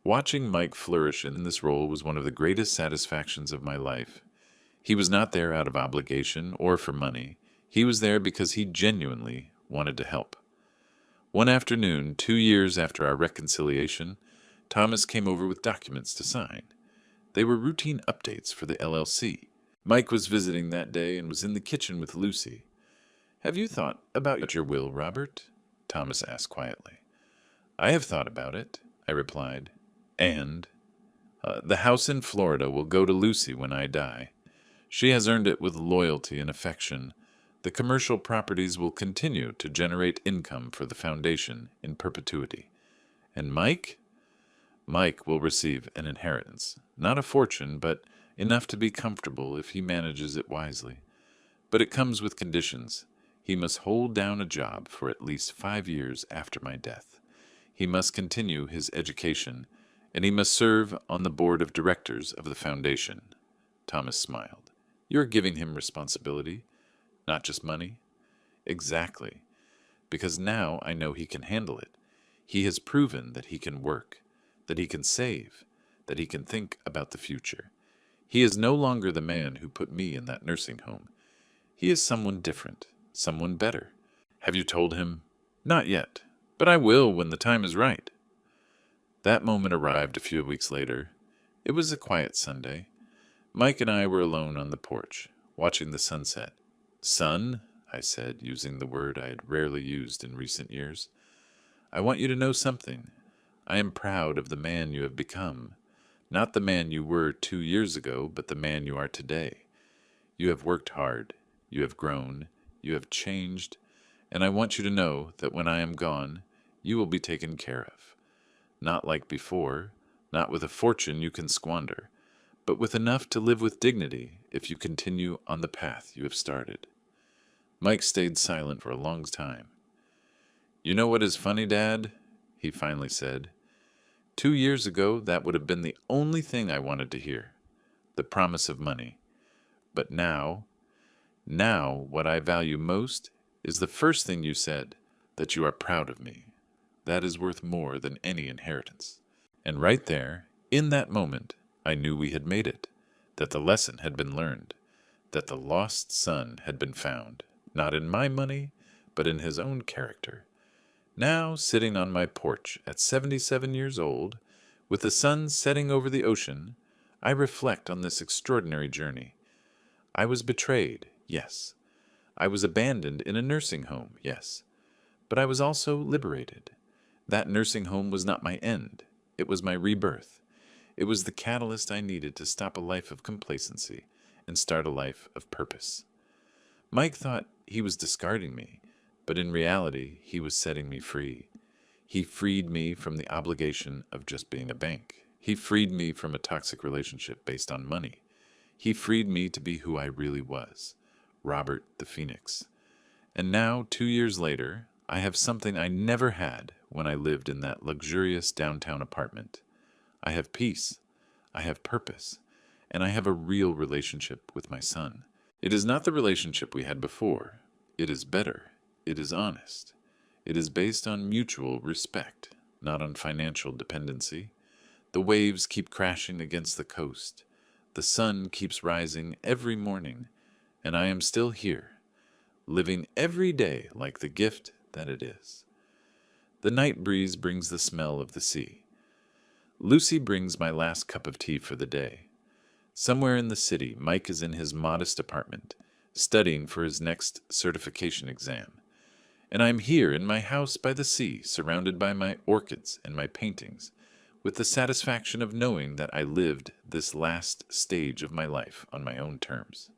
Watching Mike flourish in this role was one of the greatest satisfactions of my life. He was not there out of obligation or for money. He was there because he genuinely wanted to help. One afternoon, 2 years after our reconciliation, Thomas came over with documents to sign. They were routine updates for the LLC. Mike was visiting that day and was in the kitchen with Lucy. "Have you thought about your will, Robert?" Thomas asked quietly. "I have thought about it," I replied. "And the house in Florida will go to Lucy when I die. She has earned it with loyalty and affection. The commercial properties will continue to generate income for the foundation in perpetuity. And Mike? Mike will receive an inheritance. Not a fortune, but enough to be comfortable if he manages it wisely. But it comes with conditions. He must hold down a job for at least 5 years after my death. He must continue his education, and he must serve on the board of directors of the foundation." Thomas smiled. "You're giving him responsibility, not just money?" "Exactly. Because now I know he can handle it. He has proven that he can work, that he can save, that he can think about the future. He is no longer the man who put me in that nursing home. He is someone different, someone better." "Have you told him?" "Not yet, but I will when the time is right." That moment arrived a few weeks later. It was a quiet Sunday. Mike and I were alone on the porch, watching the sunset. "Son," I said, using the word I had rarely used in recent years, "I want you to know something. I am proud of the man you have become. Not the man you were 2 years ago, but the man you are today. You have worked hard. You have grown. You have changed. And I want you to know that when I am gone, you will be taken care of. Not like before, not with a fortune you can squander, but with enough to live with dignity if you continue on the path you have started." Mike stayed silent for a long time. "You know what is funny, Dad?" he finally said. 2 years ago, that would have been the only thing I wanted to hear, the promise of money. But now what I value most is the first thing you said, that you are proud of me. That is worth more than any inheritance." And right there, in that moment, I knew we had made it, that the lesson had been learned, that the lost son had been found, not in my money, but in his own character. Now, sitting on my porch at 77 years old, with the sun setting over the ocean, I reflect on this extraordinary journey. I was betrayed, yes. I was abandoned in a nursing home, yes. But I was also liberated. That nursing home was not my end. It was my rebirth. It was the catalyst I needed to stop a life of complacency and start a life of purpose. Mike thought he was discarding me, but in reality, he was setting me free. He freed me from the obligation of just being a bank. He freed me from a toxic relationship based on money. He freed me to be who I really was, Robert the Phoenix. And now, 2 years later, I have something I never had when I lived in that luxurious downtown apartment. I have peace, I have purpose, and I have a real relationship with my son. It is not the relationship we had before. It is better. It is honest. It is based on mutual respect, not on financial dependency. The waves keep crashing against the coast. The sun keeps rising every morning, and I am still here, living every day like the gift that it is. The night breeze brings the smell of the sea. Lucy brings my last cup of tea for the day. Somewhere in the city, Mike is in his modest apartment, studying for his next certification exam. And I'm here in my house by the sea, surrounded by my orchids and my paintings, with the satisfaction of knowing that I lived this last stage of my life on my own terms.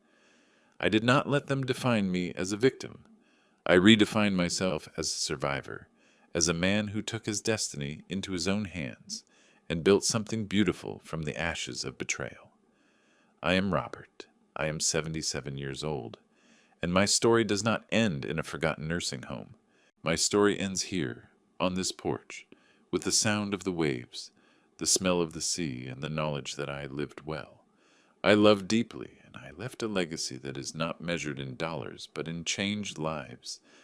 I did not let them define me as a victim. I redefined myself as a survivor, as a man who took his destiny into his own hands and built something beautiful from the ashes of betrayal. I am Robert. I am 77 years old, and my story does not end in a forgotten nursing home. My story ends here, on this porch, with the sound of the waves, the smell of the sea, and the knowledge that I lived well. I loved deeply, and I left a legacy that is not measured in dollars, but in changed lives,